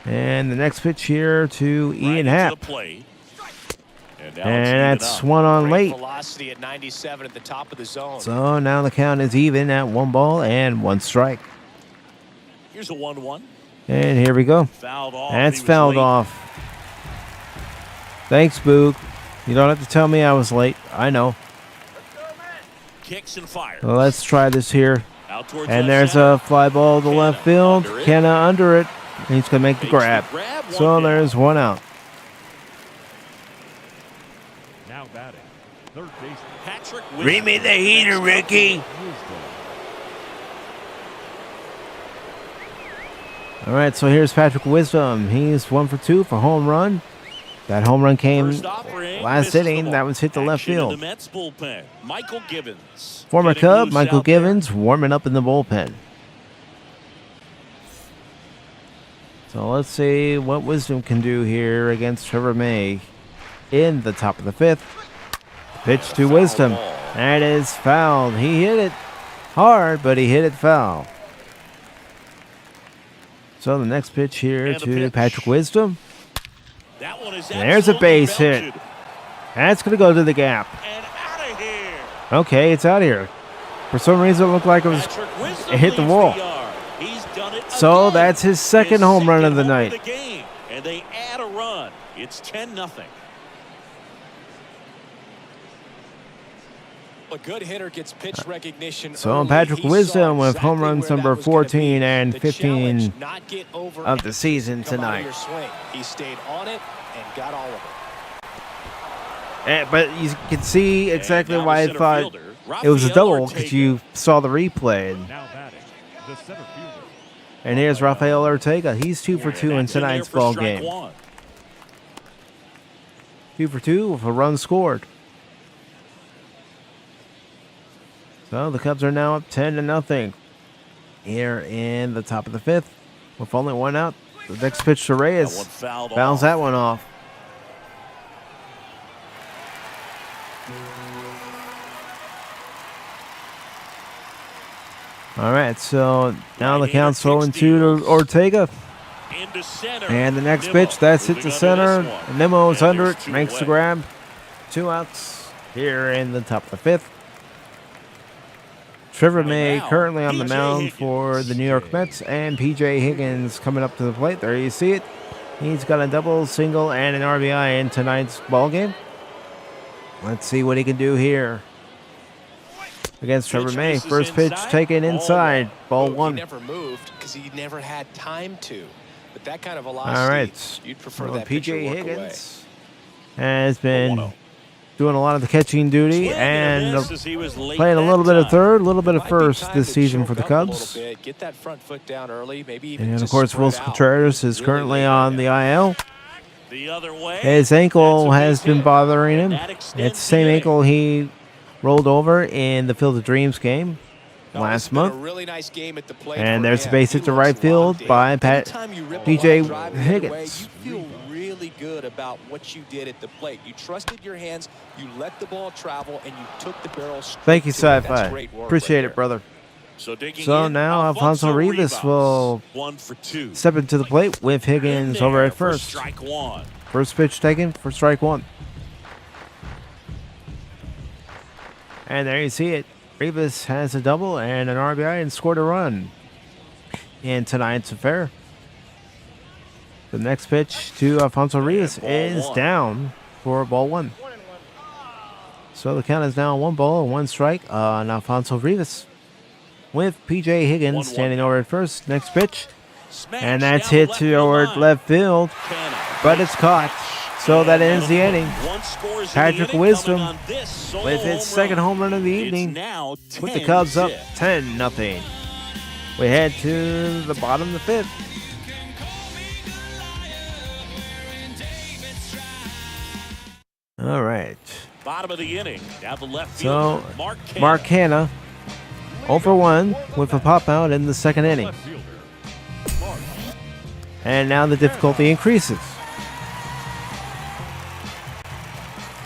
And the next pitch here to Ian Happ. And And that's one on Great late. velocity at 97 at the top of the zone. So now the count is even at 1 ball and 1 strike. Here's a 1-1. And here we go. Fouled off. That's He was fouled late. off. Thanks, Boog. You don't have to tell me I was late. I know. Kicks and fires. Well, let's try this here. Out towards And left there's center. a fly ball to left field. Under it. Kenna under it. And he's going to make the Makes the grab. grab, one So down. there's 1 out. Now batting. Third baseman. Patrick Bring me the heater, Ricky. All right, so here's Patrick Wisdom. He's 1 for 2 for home run. That home run came First offering, last misses the inning. ball. That was hit to left Action in field. the Mets bullpen. Michael Givens. Former getting Cub loose Michael out there. Givens warming up in the bullpen. So let's see what Wisdom can do here against Trevor May in the top of the fifth. Pitch to Wisdom. ball. That is fouled. He hit it hard, but he hit it foul. So the next pitch here And the to pitch. Patrick Wisdom. That one is There's a absolutely base hit. belted. That's going to go to the gap. And out of here. Okay, it's out of here. For some reason, it looked like it was. Patrick Wisdom It hit the leads wall. yard. He's done it So again. that's his second home run of the second home night. of the game. And they add a run. It's 10-0. A good hitter gets pitch recognition. So early. Patrick He Wisdom saw with home exactly runs where that number was gonna be. 14 and The 15 challenge, not get over of the season come out of tonight. your swing. He stayed on it and got all of it. But you can see exactly And now why the I center thought fielder, it was a Rafael double because Ortega. you saw the replay. Now batting, the center fielder. And here's Rafael Ortega. He's 2 for 2 in That's in there tonight's for ball strike game. one. 2 for 2 with a run scored. So the Cubs are now up 10-0 here in the top of the fifth with only one out. The next pitch to That one Reyes fouled fouls off. that one off. All right, so now the count's 0-2 to Ortega. Into center. And the next Nimmo pitch, that's hit moving to under center. this one. Nemo's And under there's it, two makes the away. grab. 2 outs here in the top of the fifth. Trevor May now, currently on the P.J. mound Higgins. for the New York Mets, and P.J. Higgins coming up to the plate. There you see it. He's got a double, single, and an RBI in tonight's ball game. Let's see what he can do here against Trevor Pitch May. misses First pitch inside. taken Ball inside. Ball He one. never moved because he never had time to. But that kind of velocity, All right. you'd prefer So that pitcher P.J. work away. Higgins has been 1-0. doing a lot of the catching duty Swing and miss as he was late playing a that little bit of time. third, a little bit of Might be first time this to season choke for the up a little Cubs. bit, get that front foot down early, maybe even And of just course, spread Wilson out. Contreras is Really currently lay on the IL. The other way. His ankle That's a has base been hit. bothering him. That It's extends the same the inning. ankle he rolled over in the Field of Dreams game No, last it's been a month. really nice game at the plate And for there's a him. base He hit to looks right field locked in. by Anytime you rip a P.J. line drive the other way, Higgins. you feel really good about what you did at the plate. You trusted your hands, you let the ball travel, and you took the barrel straight Thank you, to it. That's Sci-Fi. great work Appreciate right it, there. brother. So digging So in, now Alonso Rivas will 1 for 2. step into the plate with Higgins In over there at for first. strike one. First pitch taken for strike one. And there you see it. Rivas has a double and an RBI and scored a run in tonight's affair. The next pitch to Alfonso Rivas ball is one. down for ball one. So the count is now 1 ball and 1 strike on Alfonso Rivas. With P.J. Higgins 1-1 standing now. over at first. Next pitch. Smash And that's down hit left to field toward line. left field. Canna. But it's caught. So that ends the inning. One scores in the Patrick inning Wisdom coming on this solo with his home second run. home run of the It's evening. now With the Cubs up 10-0. 10-0. We head to the bottom of the fifth. All right. Bottom of the inning. Down the left So, field. Mark Hanna 0 for 1 with a pop out in the second inning. Left fielder. Mark. And now the difficulty increases.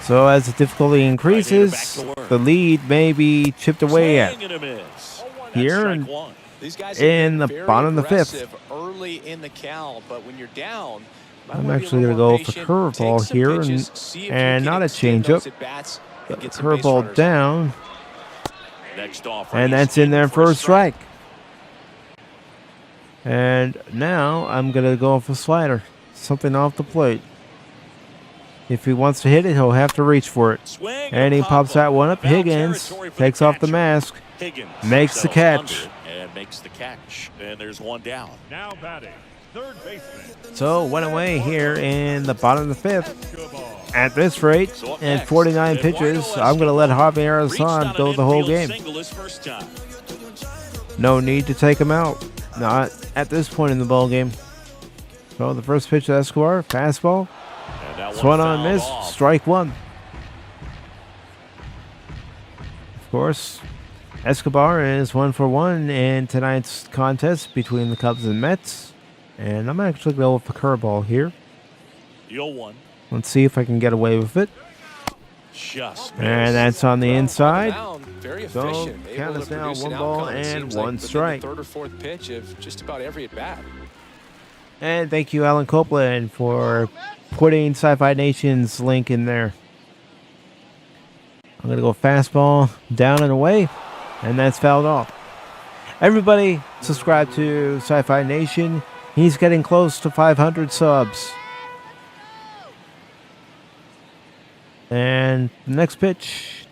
So as the difficulty increases, back to work. the lead may be chipped away at. Swing and a miss. That's Here strike and- one. These guys in have the been very bottom of the fifth. aggressive early in the count, but when you're down, might I'm wanna be a actually little gonna more go for patient, curveball take some here pitches, see if you and can not a extend changeup. those at-bats and get some base Curveball runners. down, Next off. and that's in there for a strike. And now I'm going to go for a slider. Something off the plate. If he wants to hit it, he'll have to reach for it. Swing And he pop pops that one up. Foul Higgins territory for takes off the catcher. mask. Higgins Makes the settles catch. under and makes the catch. And there's one down. Now batting, third baseman. So one away here in the bottom of the fifth. Escobar. At this rate, So up and next, 49 pitches, Eduardo I'm going to let Javier reached on Hassan an go the whole infield game. single his first time. No need to take him out. Not at this point in the ball game. So the first pitch to Escobar, fastball. And That Swung on fouled miss, off. strike one. Of course, Escobar is 1 for 1 in tonight's contest between the Cubs and Mets. And I'm actually going to go with the curveball here. The 0-1. Let's see if I can get away with it. Just And missed. that's on the inside. Very So, efficient. count Able us to down, produce an 1 ball outcome, it and seems 1 like, within the strike. third or fourth pitch of just about every at bat. And thank you, Alan Copeland, for putting Sci-Fi Nation's link in there. I'm going to go fastball down and away, and that's fouled off. Everybody subscribe to Sci-Fi Nation. He's getting close to 500 subs. And the next pitch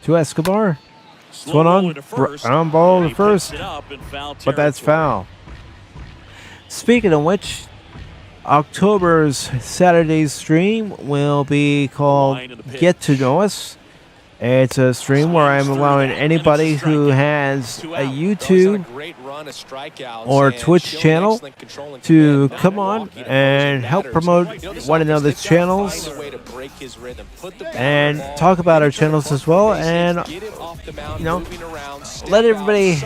to Escobar. Swung on, ground ball to first, but that's foul. Speaking of which, October's Saturday's stream will be called Get to Know Us. It's a stream where I'm allowing anybody who has a YouTube or Twitch channel to come on and help promote one another's channels and talk about our channels as well, and let everybody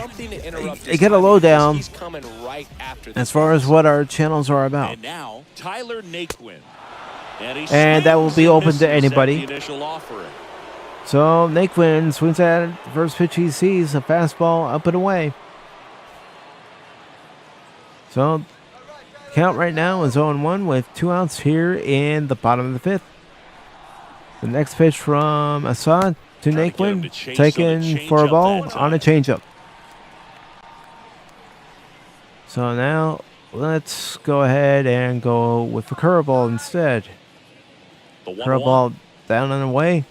get a lowdown as far as what our channels are about. And now, Tyler Naquin. And that will be open to anybody. Offering. So Naquin swings at it. The first pitch he sees, a fastball up and away. So count right now is 0-1 with 2 outs here in the bottom of the 5th. The next pitch from Assad to Naquin, taken for a ball on a changeup. So now let's go ahead and go with the curveball instead. Curveball down and away.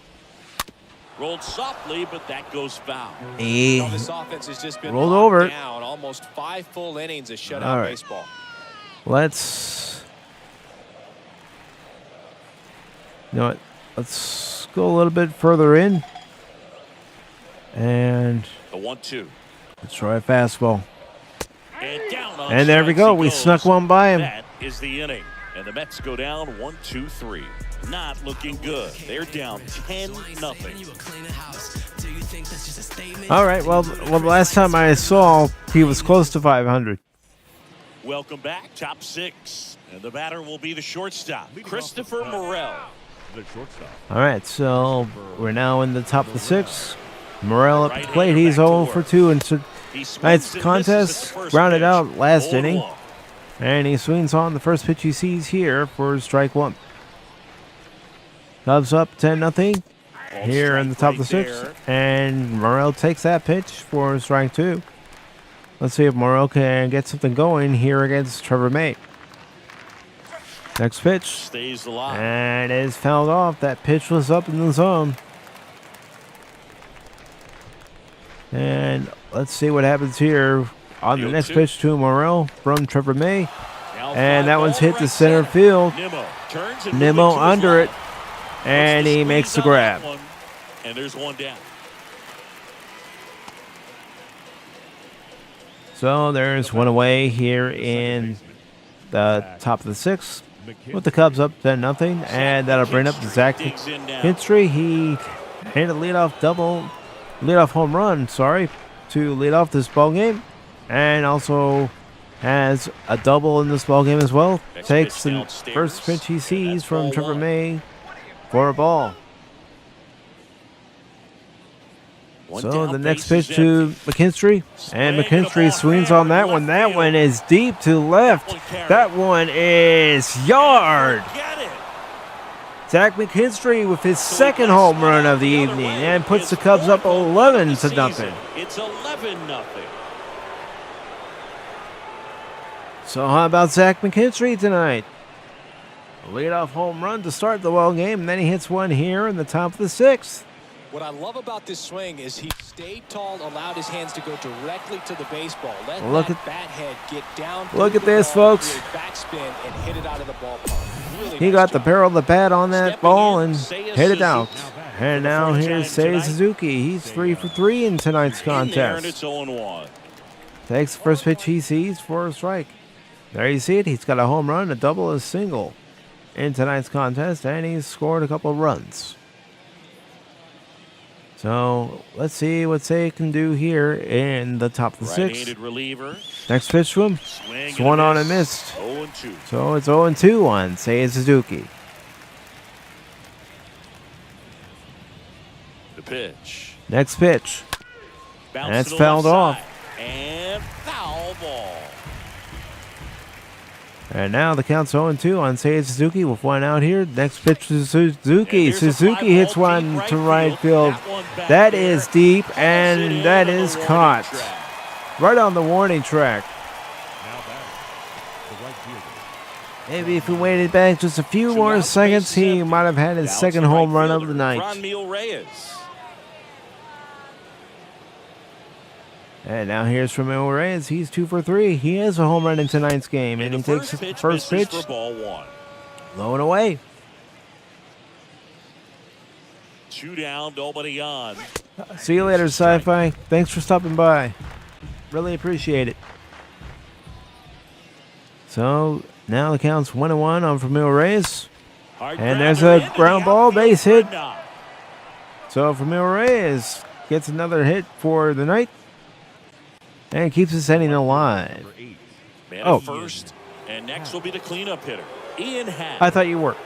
Rolled softly, but that goes foul. He This offense has just been rolled locked over. down. Almost 5 full innings of shutout All right. baseball. Let's go a little bit further in. And The 1-2. let's try a fastball. And down on And there we strikes go. he We goes. snuck one by him. That is the inning. And the Mets go down 1-2-3. Not looking good. They're down 10-0. All right. Well, the last time I saw, he was close to 500. Welcome back, top 6. And the batter will be the shortstop, Christopher Morel. The shortstop. All right. So we're now in the top of the 6th. Morel up at the plate. He's 0 for 2 in tonight's contest. Grounded out last inning. And he swings on the first pitch he sees here for strike 1. Cubs up 10-0 here in the top of the 6th. And Morel takes that pitch for strike 2. Let's see if Morel can get something going here against Trevor May. Next pitch. Stays alive. And is fouled off. That pitch was up in the zone. And let's see what happens here on the next pitch to Morel from Trevor May. And that one's hit to center field. Nimmo under it. And he makes the grab. And there's one down. So there's one away here in the top of the 6th. With the Cubs up 10-0. And that'll bring up Zach Kinstry. He hit a leadoff home run, to lead off this ball game. And also has a double in this ball game as well. Takes the first pitch he sees from Trevor May for a ball. So the next pitch to McKinstry, and McKinstry swings on that one. That one is deep to left. That one is yard. Zach McKinstry with his second home run of the evening and puts the Cubs up 11-0. It's 11-0. So how about Zach McKinstry tonight? A leadoff home run to start the ball game, and then he hits one here in the top of the 6th. What I love about this swing is he stayed tall, allowed his hands to go directly to the baseball. Let that bat head get down. Look at this, folks. Backspin and hit it out of the ballpark. Really He got the barrel of the bat on that ball and hit it out. And now here's Seiya Suzuki. He's 3 for 3 in tonight's contest. It's 0-1. Takes the first pitch he sees for a strike. There you see it. He's got a home run, a double, a single. in tonight's contest, and he's scored a couple of runs. So let's see what Say can do here in the top of the sixth. Reliever. Next pitch to him. Swung on and missed. 0-2. So it's 0-2 on Seiya Suzuki. The pitch. Next pitch. And it's fouled off. And foul ball. And now the count's 0-2 on Seiya Suzuki with one out here. Next pitch to Suzuki. Suzuki hits one to right field. That is deep, and that is caught. Right on the warning track. Maybe if he waited back just a few more seconds, he might have had his second home run of the night. Reyes. And now here's Romero Reyes. He's 2 for 3. He has a home run in tonight's game, and he takes the first pitch. For ball one. Low and away. 2 down, nobody on. See you later, Sci-Fi. Thanks for stopping by. Really appreciate it. So now the count's 1-1 on Romero Reyes. And there's a ground ball base hit. So Romero Reyes gets another hit for the night. And keeps his inning alive. Man first, and next will be the cleanup hitter, Ian Happ. I thought you were.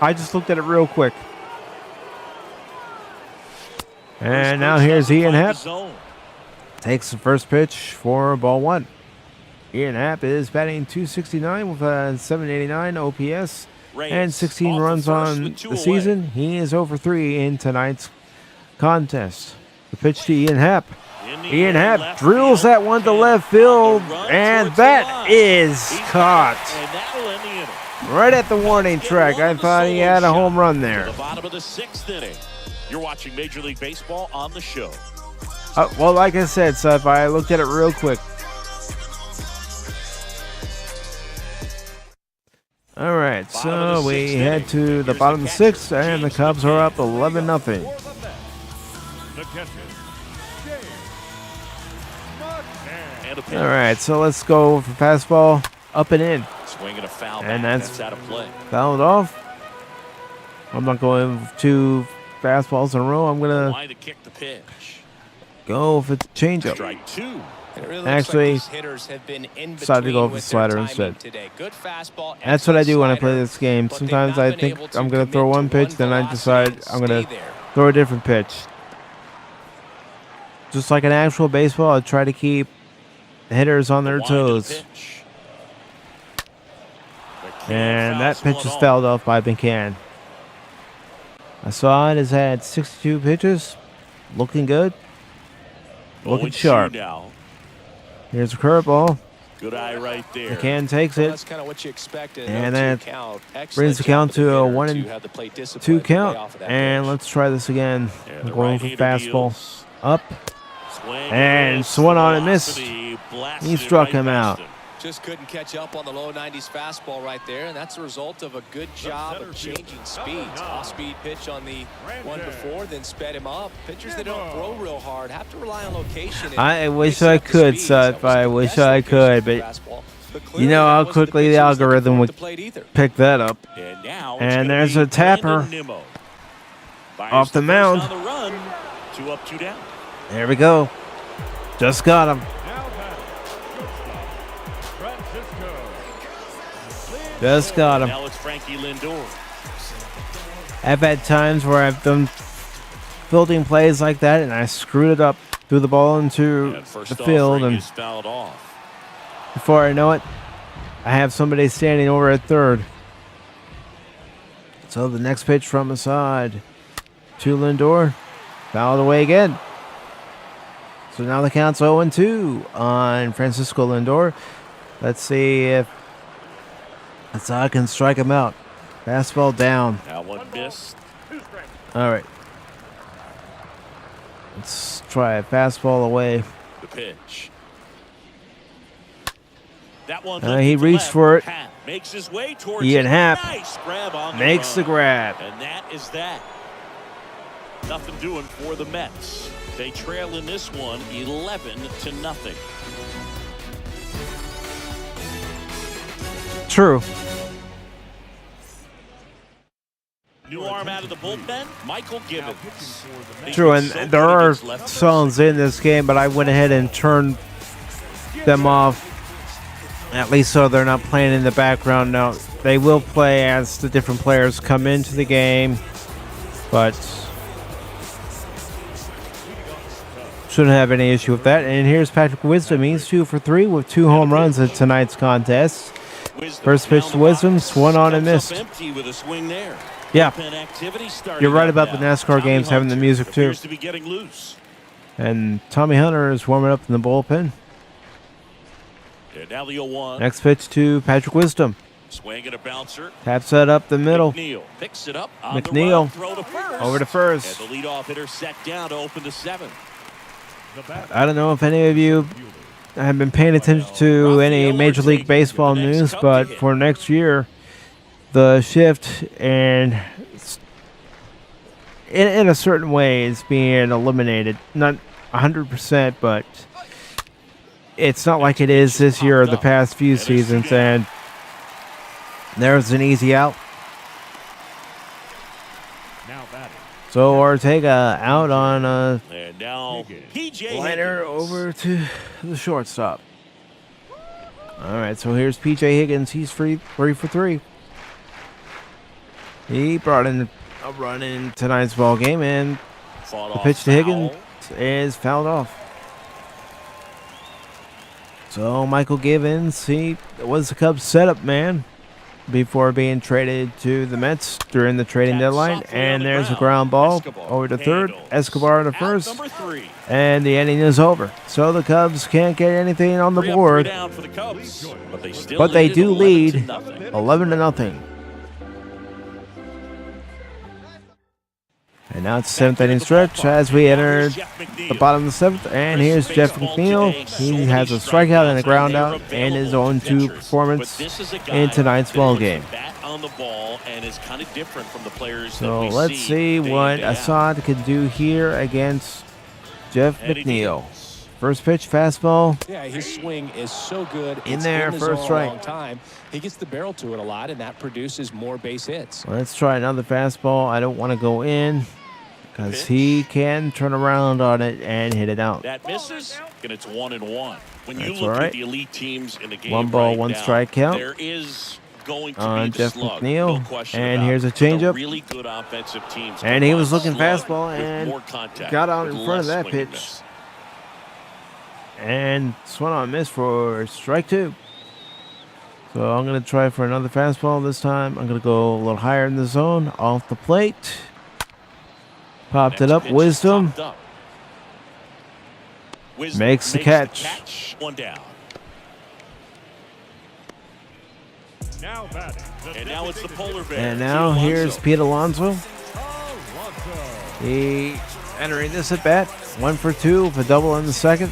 I just looked at it real quick. And now here's Ian Happ. Takes the first pitch for ball one. Ian Happ is batting .269 with a .789 OPS and 16 runs on the season. He is 0 for 3 in tonight's contest. The pitch to Ian Happ. Ian Happ drills that one to left field, and that is caught. Right at the warning track. I thought he had a home run there. The bottom of the 6th inning. You're watching Major League Baseball on the show. Well, like I said, Sci-Fi, I looked at it real quick. All right, so we head to the bottom of the 6th, and the Cubs are up 11-0. All right, so let's go for fastball up and in. Swinging a foul, and that's out of play. Fouled off. I'm not going 2 fastballs in a row. I'm gonna Line to kick the pitch. go for the changeup. Strike 2. Really Actually, like hitters have been in decided to go with the slider instead. Good fastball, That's what I do when I play this game. Sometimes I think I'm gonna throw one pitch, then I decide I'm gonna throw a different pitch. Just like an actual baseball, I try to keep the hitters on their toes. And that pitch is fouled off by McCann. I saw it has had 62 pitches. Looking good. Looking sharp. Here's a curveball. Good eye right there. McCann takes it. That's kind of what you expected. And that brings the count to a 1-2 count. And let's try this again. I'm going for fastball. Up. And swung on and missed. He struck him out. Just couldn't catch up on the low 90s fastball right there, and that's a result of a good job of changing speeds. Off-speed pitch on the one before, then sped him up. Pitchers that don't throw real hard have to rely on location. I wish I could, Seth. I wish I could, but you know how quickly the algorithm would pick that up. And there's a tapper off the mound. 2 up, 2 down. There we go. Just got him. Just got him. Now it's Frankie Lindor. I've had times where I've done fielding plays like that, and I screwed it up, threw the ball into the field, and before I know it, I have somebody standing over at third. So the next pitch from the side to Lindor, fouled away again. So now the count's 0-2 on Francisco Lindor. Let's see if I can strike him out. Fastball down. That one missed. All right. Let's try a fastball away. The pitch. That one he reached for it. Happ makes his way towards Ian Happ nice grab on makes the grab. And that is that. Nothing doing for the Mets. They trail in this one 11-0. True. New arm out of the bullpen, Michael Gibbons. True, and there are songs in this game, but I went ahead and turned them off, at least so they're not playing in the background. Now, they will play as the different players come into the game, but shouldn't have any issue with that. And here's Patrick Wisdom. He's 2 for 3 with 2 home runs in tonight's contest. First pitch to Wisdom, swung on and missed. Yeah, you're right about the NASCAR games having the music too. And Tommy Hunter is warming up in the bullpen. Next pitch to Patrick Wisdom. Swing and a bouncer. Taps that up the middle. McNeil picks it up. McNeil over to first. And the leadoff hitter set down to open the 7th. I don't know if any of you have been paying attention to any Major League Baseball news, but for next year, the shift and in a certain way is being eliminated. Not 100%, but it's not like it is this year or the past few seasons. And there's an easy out. So Ortega out on a liner over to the shortstop. All right, so here's P.J. Higgins. He's 3 for 3. He brought in a run in tonight's ball game, and the pitch to Higgins is fouled off. So Michael Gibbons, he was the Cubs' setup man before being traded to the Mets during the trading deadline. And there's a ground ball over to third. Escobar to first. And the inning is over. So the Cubs can't get anything on the board. But they do lead 11-0. And now it's 7th inning stretch as we enter the bottom of the 7th. And here's Jeff McNeil. He has a strikeout and a ground out and his own 2 performance in tonight's ball game. So let's see what Assad can do here against Jeff McNeil. First pitch, fastball. Yeah, his swing is so good. In there, first strike. He gets the barrel to it a lot, and that produces more base hits. Let's try another fastball. I don't want to go in because he can turn around on it and hit it out. That misses, and it's 1-1. When you That's look all right. at the elite teams in the game, 1 ball, right 1 now, strike count. There is going to On be the Jeff slug, McNeil. no question And about here's a it. changeup. Really good offensive teams. And he was looking Slug fastball with and more contact, got out with in front of less that swing and pitch. miss. And swung on miss for strike 2. So I'm going to try for another fastball this time. I'm going to go a little higher in the zone, off the plate. Popped it up. Wisdom makes the catch. 1 down. Now batting. And now it's the polar bear. And now here's Pete Alonso. He entering this at bat. 1 for 2 with a double in the 2nd.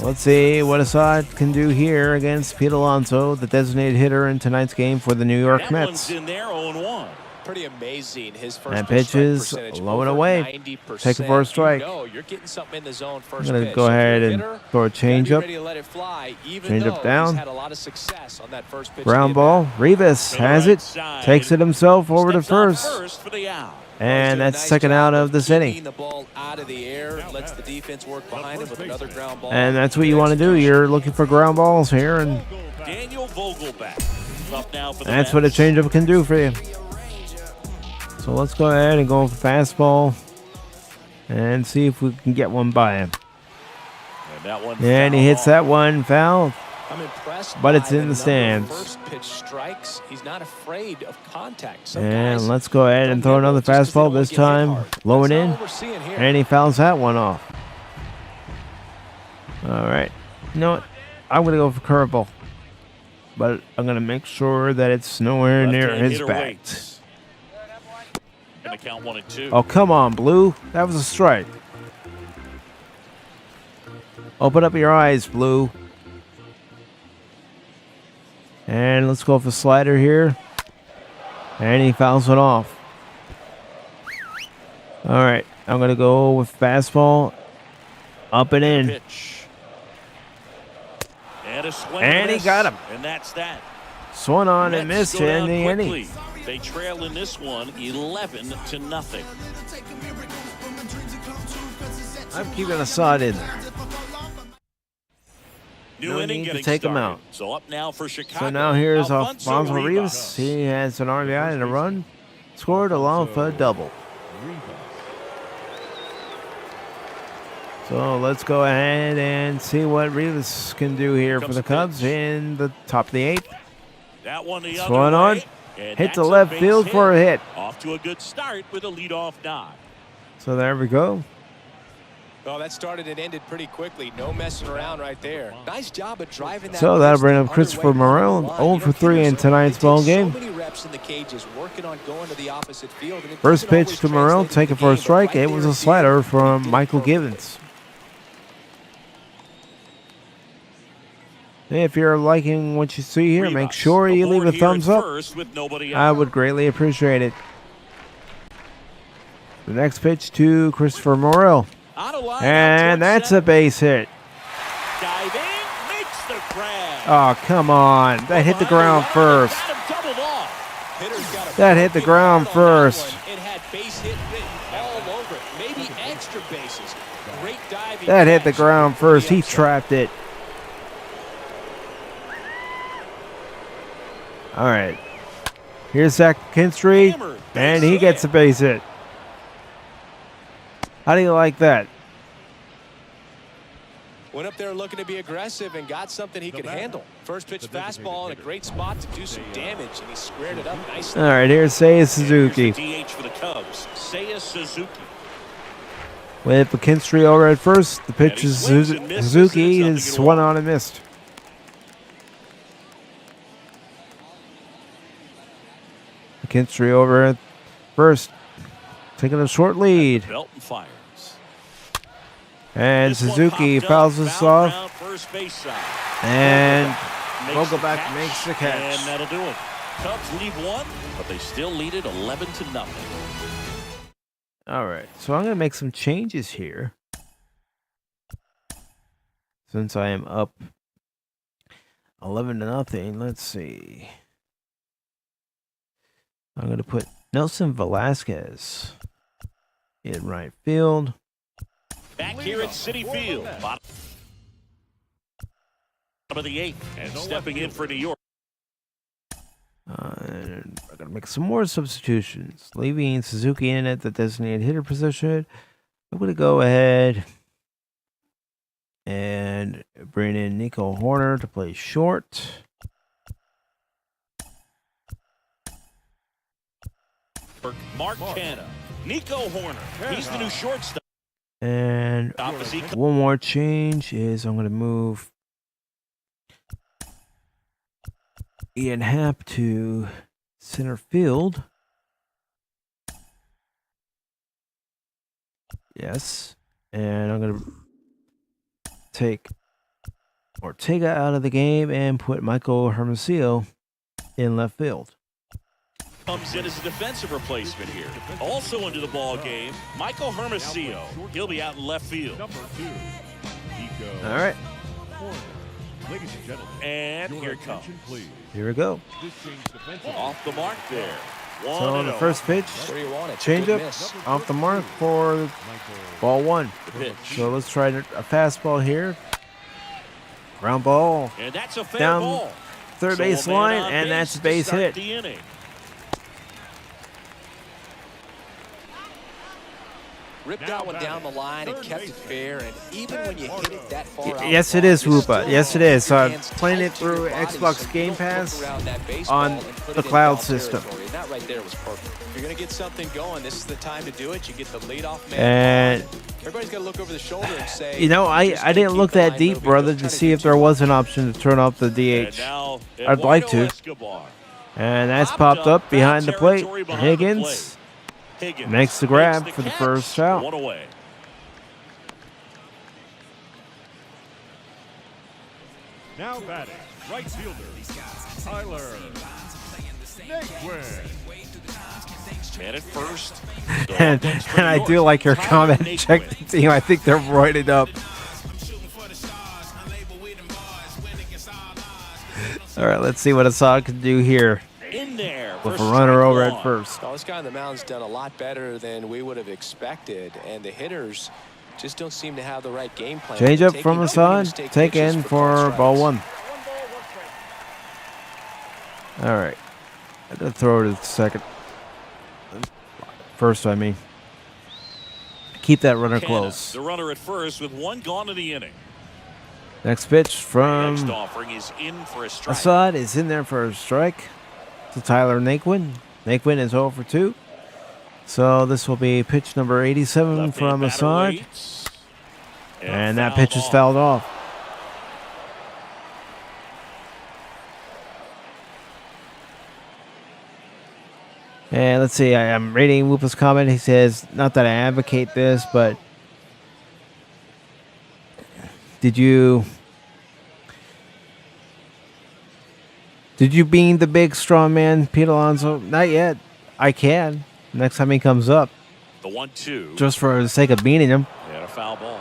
Let's see what Assad can do here against Pete Alonso, the designated hitter in tonight's game for the New York Mets. In there, 0-1. Pretty amazing. His first That pitch is low and away. Taking for a strike. You're getting something in the zone first I'm going to pitch. go ahead and throw a changeup. Change down. Had a lot of success on that first pitch Ground ball. Reyes has it. Takes it himself over to first. For the out. And that's the second out of this inning. The ball out of the air, lets the defense work behind him with another ground ball. And that's what you want to do. You're looking for ground balls here, and Daniel Vogelback up now for the that's what a Mets. changeup can do for you. So let's go ahead and go for fastball and see if we can get one by him. And that one And he fouled hits off. that one foul. I'm impressed But it's by in the number of stands. First pitch strikes. He's not afraid of contact. Some And guys let's go ahead and don't throw get another it just 'cause they fastball, don't wanna this get hit time hard. low and That's in. not what we're seeing here. And he fouls that one off. All right. You know what? I'm going to go for curveball. But I'm going to make sure that it's nowhere near Left-hand his hitter bat. waits. And the count 1-2. Oh, come on, Blue. That was a strike. Open up your eyes, Blue. And let's go for slider here. And he fouls it off. All right. I'm going to go with fastball. Up and in. Pitch. And a swing And he miss. got him. And that's that. Swung on and Mets missed go in down the quickly. inning. They trail in this one 11-0. I'm keeping a side in there. New No inning need to getting take him started. out. So up now for Chicago. So now here's Alonso Alonso Reyes. Rivas. He has an RBI and a run. Scored along for a double. So let's go ahead and see what Reyes can do here for the Cubs in the top of the 8th. That one the Swung other on. way, and Hit to that's a left base field for a hit. Off to a good start with a leadoff nod. So there we go. Oh, that started and ended pretty quickly. No messing around right there. Nice job of driving that. So that'll bring up underway Christopher Morel, line. 0 for 3 in tonight's ball game. So many reps in the cages working on going to the opposite field, and it First doesn't pitch always to Morel, translate taken to for the a game, but strike. right It was there a at the slider end, he from did it Michael perfectly. Givens. If you're liking what you see here, make sure you leave a thumbs up. I would greatly appreciate it. The next pitch to Christopher Morel. And that's a base hit. Diving, makes the grab. Oh, come on. That hit the ground first. That hit the ground first. It had base hit written all over it. Maybe extra bases. Great diving. That hit the catch. ground first. He trapped it. All right. Here's Zach Kinstry, and he gets a base hit. How do you like that? Went up there looking to be aggressive and got something he could handle. First pitch fastball in a great spot to do some damage, and he squared it up nicely. All right, here's Seiya Suzuki. DH for the Cubs, Seiya Suzuki. With Kinstry over at first, the pitch is Suzuki is swung on and missed. Kinstry over at first, taking a short lead. Belton fires. And Suzuki fouls this off. And Vogelbach makes the catch. And that'll do it. Cubs lead one, but they still lead it 11-0. All right, so I'm going to make some changes here. Since I am up 11-0, let's see. I'm going to put Nelson Velasquez in right field. Back here at Citi Field, bottom of the 8th, and stepping in for New York. And I'm going to make some more substitutions. Leaving Suzuki in at the designated hitter position. I'm going to go ahead and bring in Nico Horner to play short. Mark Canha, Nico Horner, he's the new shortstop. And one more change is I'm going to move Ian Happ to center field. Yes. And I'm going to take Ortega out of the game and put Michael Hermosillo in left field. Comes in as a defensive replacement here. Also into the ball game, Michael Hermosillo. He'll be out in left field. Number 2, Nico. All right. Ladies and gentlemen, And your here it comes. attention, please. Here we go. This change defensive. Off the mark there. So on the first pitch, Where do you want it? change Good up miss. off the mark for ball one. pitch. So let's try a fastball here. Ground ball, And that's a fair down ball. third So a base man line, on and that's a to base start hit. the inning. Ripped that one down the line and kept it fair, and even when you hit it that far out, Yes, it is, Rupa. Yes, it is. So I'm playing it through Xbox Game Pass on the cloud system. And that right there was perfect. If you're going to get something going, this is the time to do it. You get the leadoff man. And Everybody's got to look over the shoulder and say, you know, I didn't look that deep, brother, to see if there was an option to turn off the And DH. now, I'd like Eduardo to. Escobar. And that's popped up behind the plate. Higgins makes the grab for the catch. first out. One away. Now batting, right fielder, Tyler Naquin. Man at first. And I do like your comment. Check the team. I think they're roided up. All right, let's see what Assad can do here. In there with for a runner strike over one. at first. Well, this guy on the mound's done a lot better than we would have expected, and the hitters just don't seem to have the right game plan. Change They're up from taking the too many side, mistake taken pitches for called ball strikes. 1. All right. I'm going to throw it at second. First, I mean. Keep that runner Canna, close. the runner at first with one gone in the inning. Next pitch from Next offering is in for a strike. Assad is in there for a strike to Tyler Naquin. Naquin is 0 for 2. So this will be pitch number 87 Left-hand from batter Assad. waits. And that pitch is fouled off. And let's see, I'm reading Whoopa's comment. He says, not that I advocate this, but did you bean the big strong man, Pete Alonso? Not yet. I can. Next time he comes up. The 1-2. Just for the sake of beating him. And a foul ball.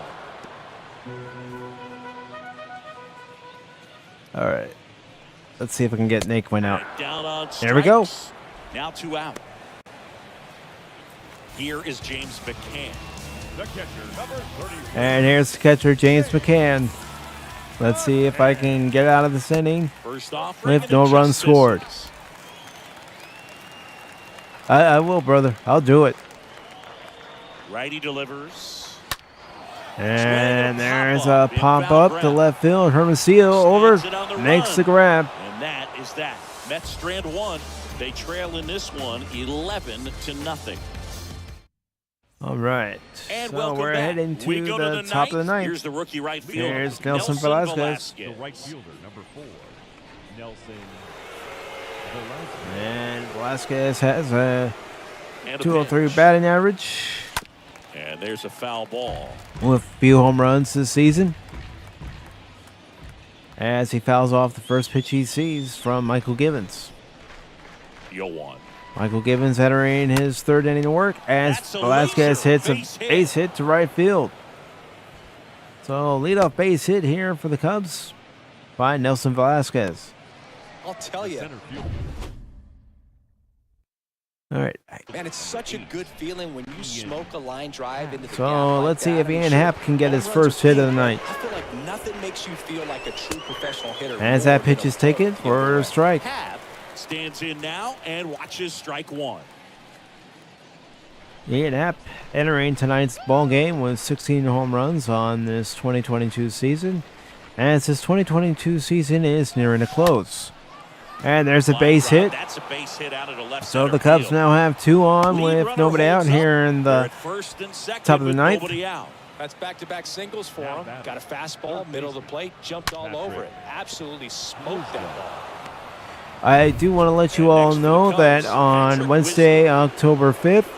All right. Let's see if I can get Naquin out. Down on There we go. strikes. Now 2 out. Here is James McCann. The catcher, number 34. And here's the catcher, James McCann. Let's see if I can get out of this inning First off, with no runs scored. I will, brother. I'll do it. Righty delivers. And there's a pop up to left field. Hermosillo over, makes the grab. And that is that. Mets strand 1. They trail in this one 11-0. All right. And So welcome we're back. heading We to go the top of the ninth. Here's the rookie right fielder. Here's Nelson Velasquez. The right fielder, number 4. Nelson Velasquez. And Velasquez has a And a 203 pitch. batting average And there's a foul ball. with a few home runs this season. As he fouls off the first pitch he sees from Michael Givens. Yo one. Michael Givens entering his third inning of work as That's a Velasquez laser hits a base hit. base hit to right field. So leadoff base hit here for the Cubs by Nelson Velasquez. I'll tell you, Center fielder. All right. man, it's such a good feeling when you smoke a line drive into the gap So like let's see that. if I mean, Ian sure, Happ can get home his runs first are hit of the big, night. I feel like nothing makes you feel like a true professional hitter. As more that than pitch a is taken ball for a giveaway. strike. Happ stands in now and watches strike 1. Ian Happ entering tonight's ball game with 16 home runs on this 2022 season, as this 2022 season is nearing a close. And there's a Line base drive. hit. That's a base hit out of the left So center the Cubs field. now have 2 on Lead with runner nobody out holds up. here in They're the at first and second top of the with ninth. nobody out. That's back-to-back singles for Now him. batting. Got a fastball, middle of the plate, jumped all That's over right. it. Absolutely smoked that ball. I do want to let you And all next for the know Cubs, that on Patrick Wednesday, Wisdom. October 5th,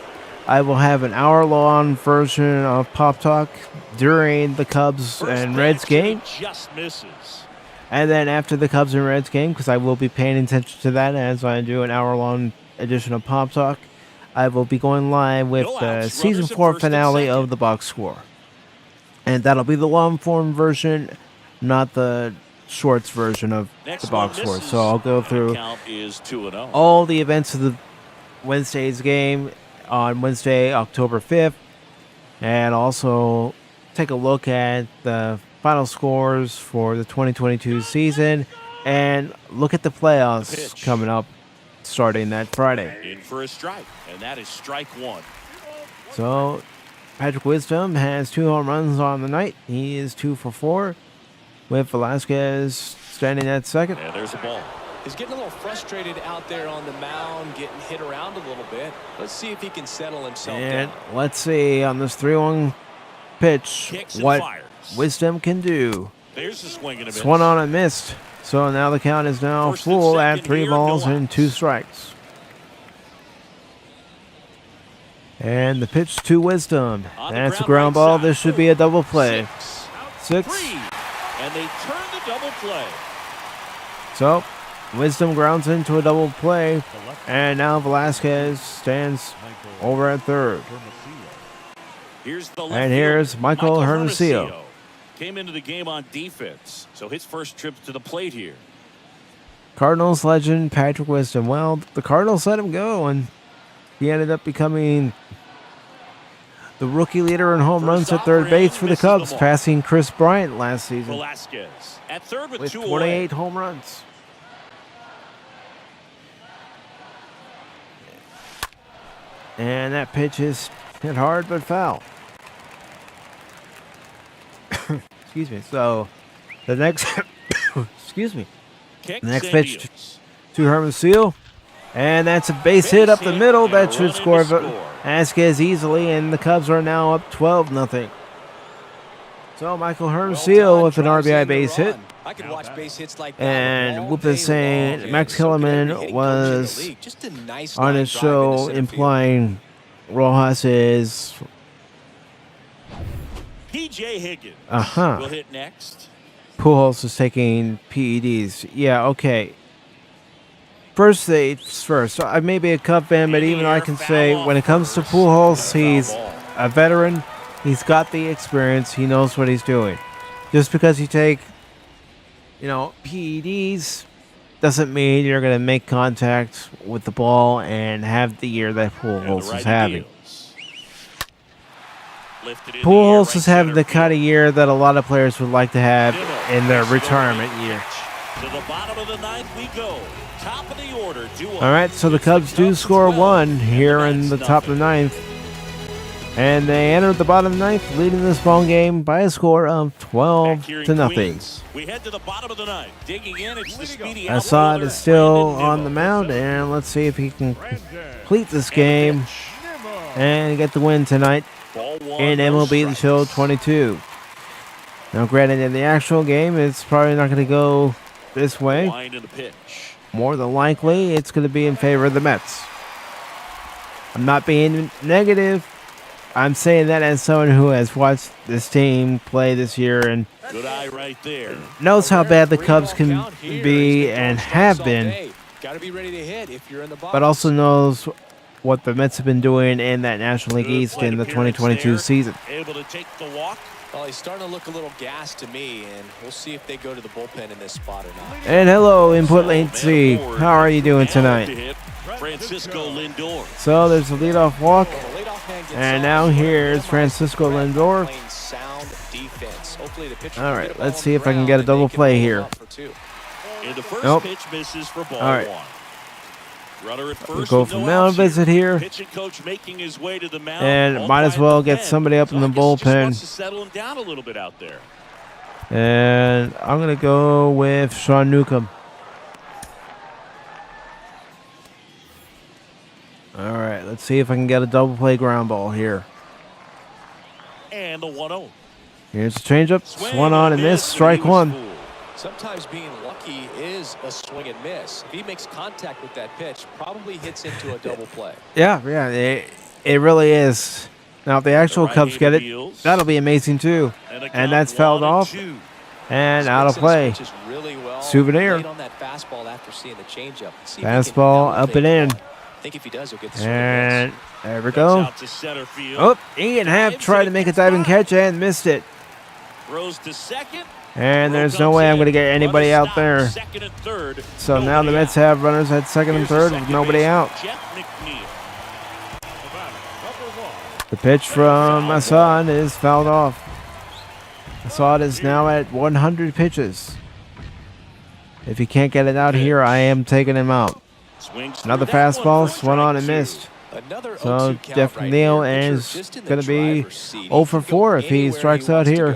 I will have an hour-long version of Pop Talk during the Cubs First and Reds pitch, game. he just misses. And then after the Cubs and Reds game, because I will be paying attention to that as I do an hour-long edition of Pop Talk, I will be going live with No the outs, season runners at 4 first and finale second. of the box score. And that'll be the long-form version, not the shorts version of Next the box one score. misses. So I'll go And the through count is 2-0. all the events of the Wednesday's game on Wednesday, October 5th, and also take a look at the final scores for the 2022 season and look at the playoffs Pitch. coming up starting that Friday. In for a strike, and that is strike 1. So Patrick Wisdom has 2 home runs on the night. He is 2 for 4 with Velasquez standing at second. And there's a ball. He's getting a little frustrated out there on the mound, getting hit around a little bit. Let's see if he can settle himself And down. let's see on this 3-1 pitch Kicks and what fires. Wisdom can do. There's a swing and a miss. Swung on and missed. So now the count is now First and full at second 3 here, balls no and outs. 2 strikes. And the pitch to Wisdom. On the That's a ground ground right ball. side. This should be a double play. 6. 3. And they turn the double play. So Wisdom grounds into a double play. And now Velasquez stands over at third. Here's the left And here's fielder, Michael Hermosillo. Came into the game on defense, so his first trip to the plate here. Cardinals legend Patrick Wisdom. Well, the Cardinals let him go, and he ended up becoming the rookie leader in home runs at third base for the Cubs, passing Chris Bryant last season Velasquez at third with 2 28 away. home runs. And that pitch is hit hard but foul. Excuse me. So the next excuse me. Kicks The next and pitch deals. to Hermosillo. And that's a base hit up the middle. That should score Vasquez easily, and the Cubs are now up 12-0. So Michael Hermosillo with an RBI base hit. I could watch base hits like that And all Whoop day is saying long. Max So good Kellerman hitting coach in the was league. Just a nice on line his drive show into center field. implying Rojas is P.J. Higgins will hit next. Pujols is taking PEDs. Yeah, okay. First things first. I may be a Cub fan, but even I can say when it comes to Pujols, he's a veteran. He's got the experience. He knows what he's doing. Just because you take, PEDs doesn't mean you're going to make contact with the ball and have the year that Pujols is having. Pujols is having the kind of year that a lot of players would like to have in their retirement year. To the bottom of the ninth we go. Top of the order. All right, so the Cubs do score 1 here in the top of the ninth. And they enter the bottom of the ninth, leading this ball game by a score of 12-0. We head to the bottom of the ninth. Digging in, it's the speedy Assad is still on the mound, and let's see if he can complete this game and get the win tonight in MLB The Show 22. Now, granted, in the actual game, it's probably not going to go this way. More than likely, it's going to be in favor of the Mets. I'm not being negative. I'm saying that as someone who has watched this team play this year and good eye right there. Knows how bad the Cubs can be and have been, but also knows what the Mets have been doing in that National League East in the 2022 season. Able to take the walk. Well, he's starting to look a little gassed to me, and we'll see if they go to the bullpen in this spot or not. And hello, Input Lane C. How are you doing tonight? Francisco Lindor. So there's a leadoff walk, and now here's Francisco Lindor. All right, let's see if I can get a double play here. And the first pitch misses for ball All right. 1. Runner at first We'll go with from no mound outs here. visit here, Pitching coach making his way to the mound. and might as well get somebody up in the So I guess he just wants bullpen. to settle him down a little bit out there. And I'm going to go with Sean Newcomb. All right, let's see if I can get a double play ground ball here. And the 1-0. Here's the changeup. Swung on and missed. Strike 1. Sometimes being lucky is a swing and miss. If he makes contact with that pitch, probably hits into a double play. Yeah, it really is. Now, if the actual Cubs get it, that'll be amazing too. And that's fouled off and out of play. Souvenir. On that fastball after seeing the changeup. Fastball up and in. I think if he does, he'll get the swing And and miss. there we go. Out to center field. Oh, Ian Happ tried to make a diving catch and missed it. Throws to second. And there's no way I'm going to get anybody out there. Second and third. So now the Mets have runners at second and third with nobody out. The pitch from Assad is fouled off. Assad is now at 100 pitches. If he can't get it out here, I am taking him out. Another fastball, swung on and missed. So Jeff McNeil is going to be 0 for 4 if he strikes out here.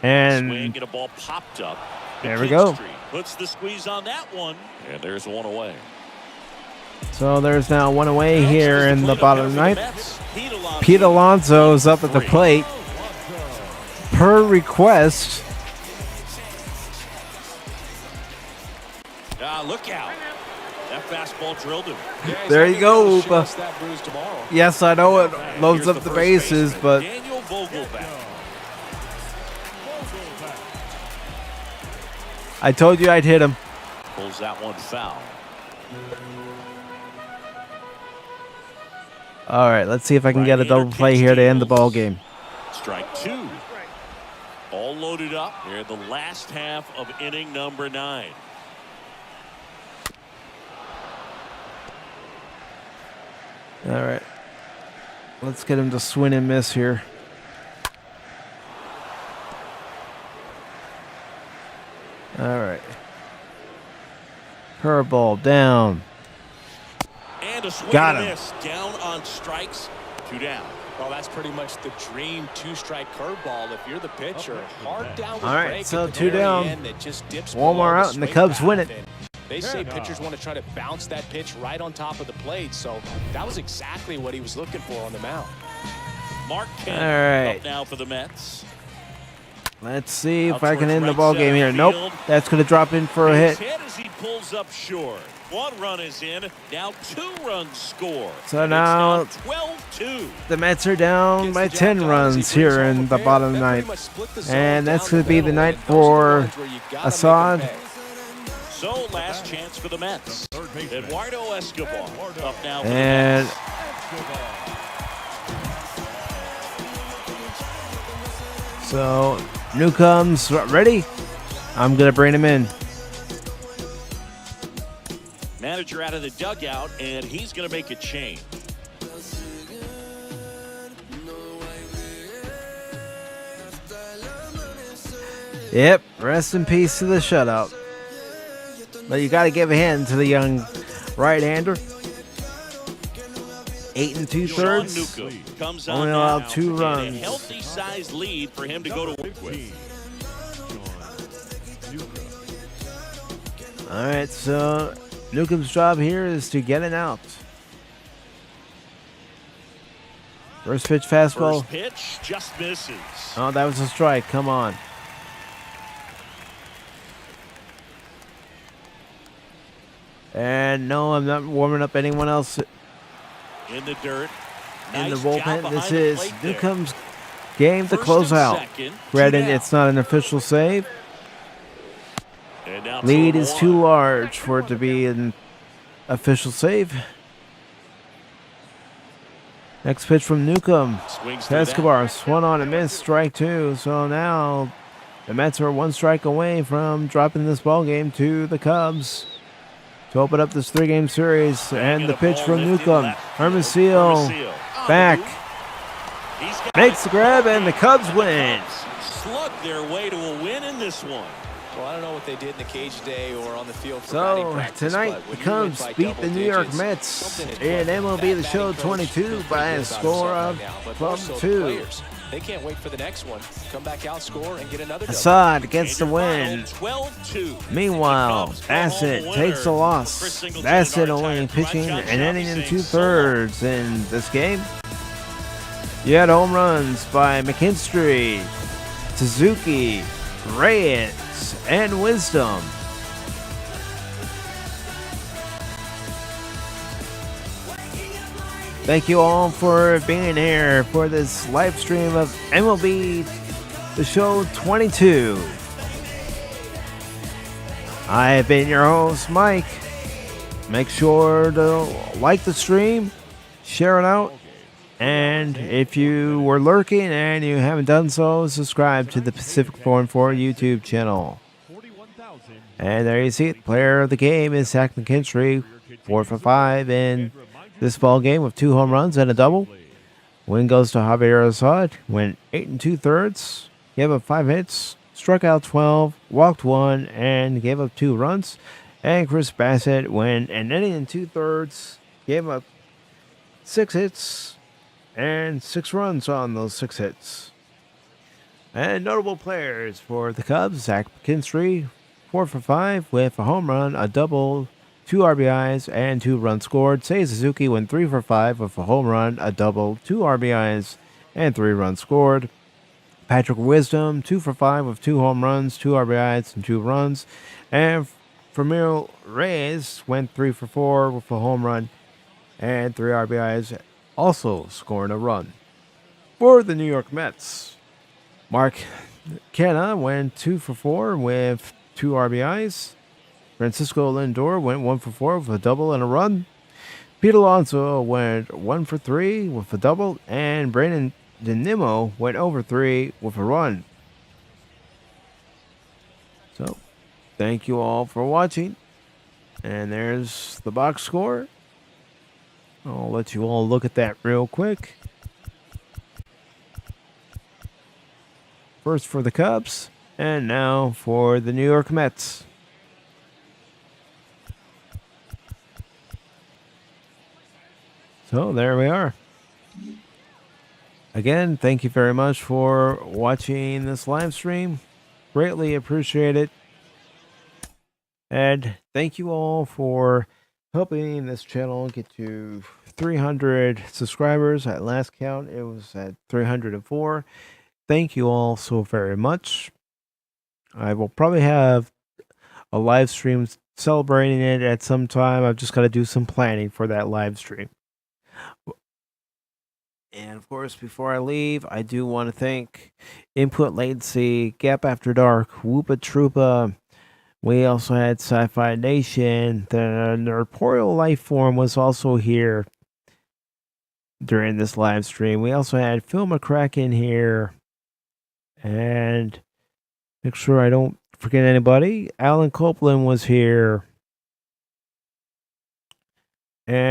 And Get a ball popped up. there we go. Puts the squeeze on that one. And there's one away. So there's now one away here in the bottom of the ninth. Pete Alonso is up at the plate. Per request. Look out. That fastball drilled him. There you go, Upa. Yes, I know it loads up the bases, but Daniel Vogelback. I told you I'd hit him. Pulls that one foul. All right, let's see if I can get a double play here to end the ball game. Strike 2. All loaded up here in the last half of inning number 9. All right. Let's get him to swing and miss here. All right. Curveball down. And a swing Got and him. miss. Down on strikes. 2 down. Well, that's pretty much the dream 2-strike curveball if you're the pitcher. Hard down with All right, break so at the 2 very down. end that just dips One more below out, and the swing Cubs path. win it. And they say pitchers want to try to bounce that pitch right on top of the plate, so that was exactly what he was looking for on the mound. Mark All Canha right. up now for the Mets. Let's see if Out I can towards end the right ball game here. center Nope. field. That's going to drop in for a Base hit. hit as he pulls up short. 1 run is in. Now 2 runs score. So And now it's 12-2. the Mets are down by 10 runs here in the bottom ninth. And that's going to be the night for Assad. So last chance for the Mets. Eduardo Escobar up now for the And Mets. so Newcomb's ready. I'm going to bring him in. Manager out of the dugout, and he's going to make a change. Yep, rest in peace to the shutout. But you got to give a hand to the young right-hander. 8 2/3. Sean Newcomb comes Only on allowed now 2 and runs. a healthy sized lead for him to go to work with. All right, so Newcomb's job here is to get an out. First pitch fastball. First pitch just misses. Oh, that was a strike. Come on. And no, I'm not warming up anyone else In the dirt. in the Nice job bullpen. behind This the is plate there. Newcomb's game to First close and out. second, 2 Granted, down. it's not an official save. And now Lead 2-1. is too large for it to be an official save. Next pitch from Newcomb. Swings through that. Escobar swung on and missed, strike 2. So now the Mets are 1 strike away from dropping this ball game to the Cubs to open up this 3-game series. And the pitch from Newcomb. Hermosillo back. He's got Makes it. the grab, and the Cubs win. Slug their way to a win in this one. Well, I don't know what they did in the cage today or on the field for batting So practice, tonight but the when you Cubs win by beat the double New York digits, Mets something in is right. MLB That The Show batting coach 22 feels by pretty a good about score himself of right now, but 12 also 2. the players, they can't wait for the next one. Come back out, score, and get another double. Assad gets the And your win. final, 12-2. Meanwhile, Cubs go Bassett home takes the winner. loss. Chris Singleton Bassett and only Untitled pitching Chapter an inning and saying so long. 2/3 in this game. You had home runs by McKinstry, Suzuki, Reyes, and Wisdom. Thank you all for being here for this live stream of MLB The Show 22. I have been your host, Mike. Make sure to like the stream, share it out, and if you were lurking and you haven't done so, subscribe to the Pacific 4-4 YouTube channel. And there you see it. Player of the game is Zach McKinstry, 4 for 5 in this ball game with 2 home runs and a double. Win goes to Javier Assad. Went 8 2/3. Gave up 5 hits, struck out 12, walked 1, and gave up 2 runs. And Chris Bassett went an inning and 2/3. Gave up 6 hits and 6 runs on those 6 hits. And notable players for the Cubs: Zach McKinstry, 4 for 5 with a home run, a double, 2 RBIs, and 2 runs scored. Seiya Suzuki went 3 for 5 with a home run, a double, 2 RBIs, and 3 runs scored. Patrick Wisdom, 2 for 5 with 2 home runs, 2 RBIs, and 2 runs. And Romero Reyes went 3 for 4 with a home run and 3 RBIs, also scoring a run. For the New York Mets, Mark Canha went 2 for 4 with 2 RBIs. Francisco Lindor went 1 for 4 with a double and a run. Pete Alonso went 1 for 3 with a double, and Brandon DeNimo went over 3 with a run. thank you all for watching. And there's the box score. I'll let you all look at that real quick. First for the Cubs, and now for the New York Mets. So there we are. Again, thank you very much for watching this live stream. Greatly appreciate it. And thank you all for helping this channel get to 300 subscribers. At last count, it was at 304. Thank you all so very much. I will probably have a live stream celebrating it at some time. I've just got to do some planning for that live stream. And of course, before I leave, I do want to thank Input Latency, Gap After Dark, Whoopa Troopa. We also had Sci-Fi Nation. The Nerporial Lifeform was also here during this live stream. We also had Phil McCracken here. And make sure I don't forget anybody. Alan Copeland was here. And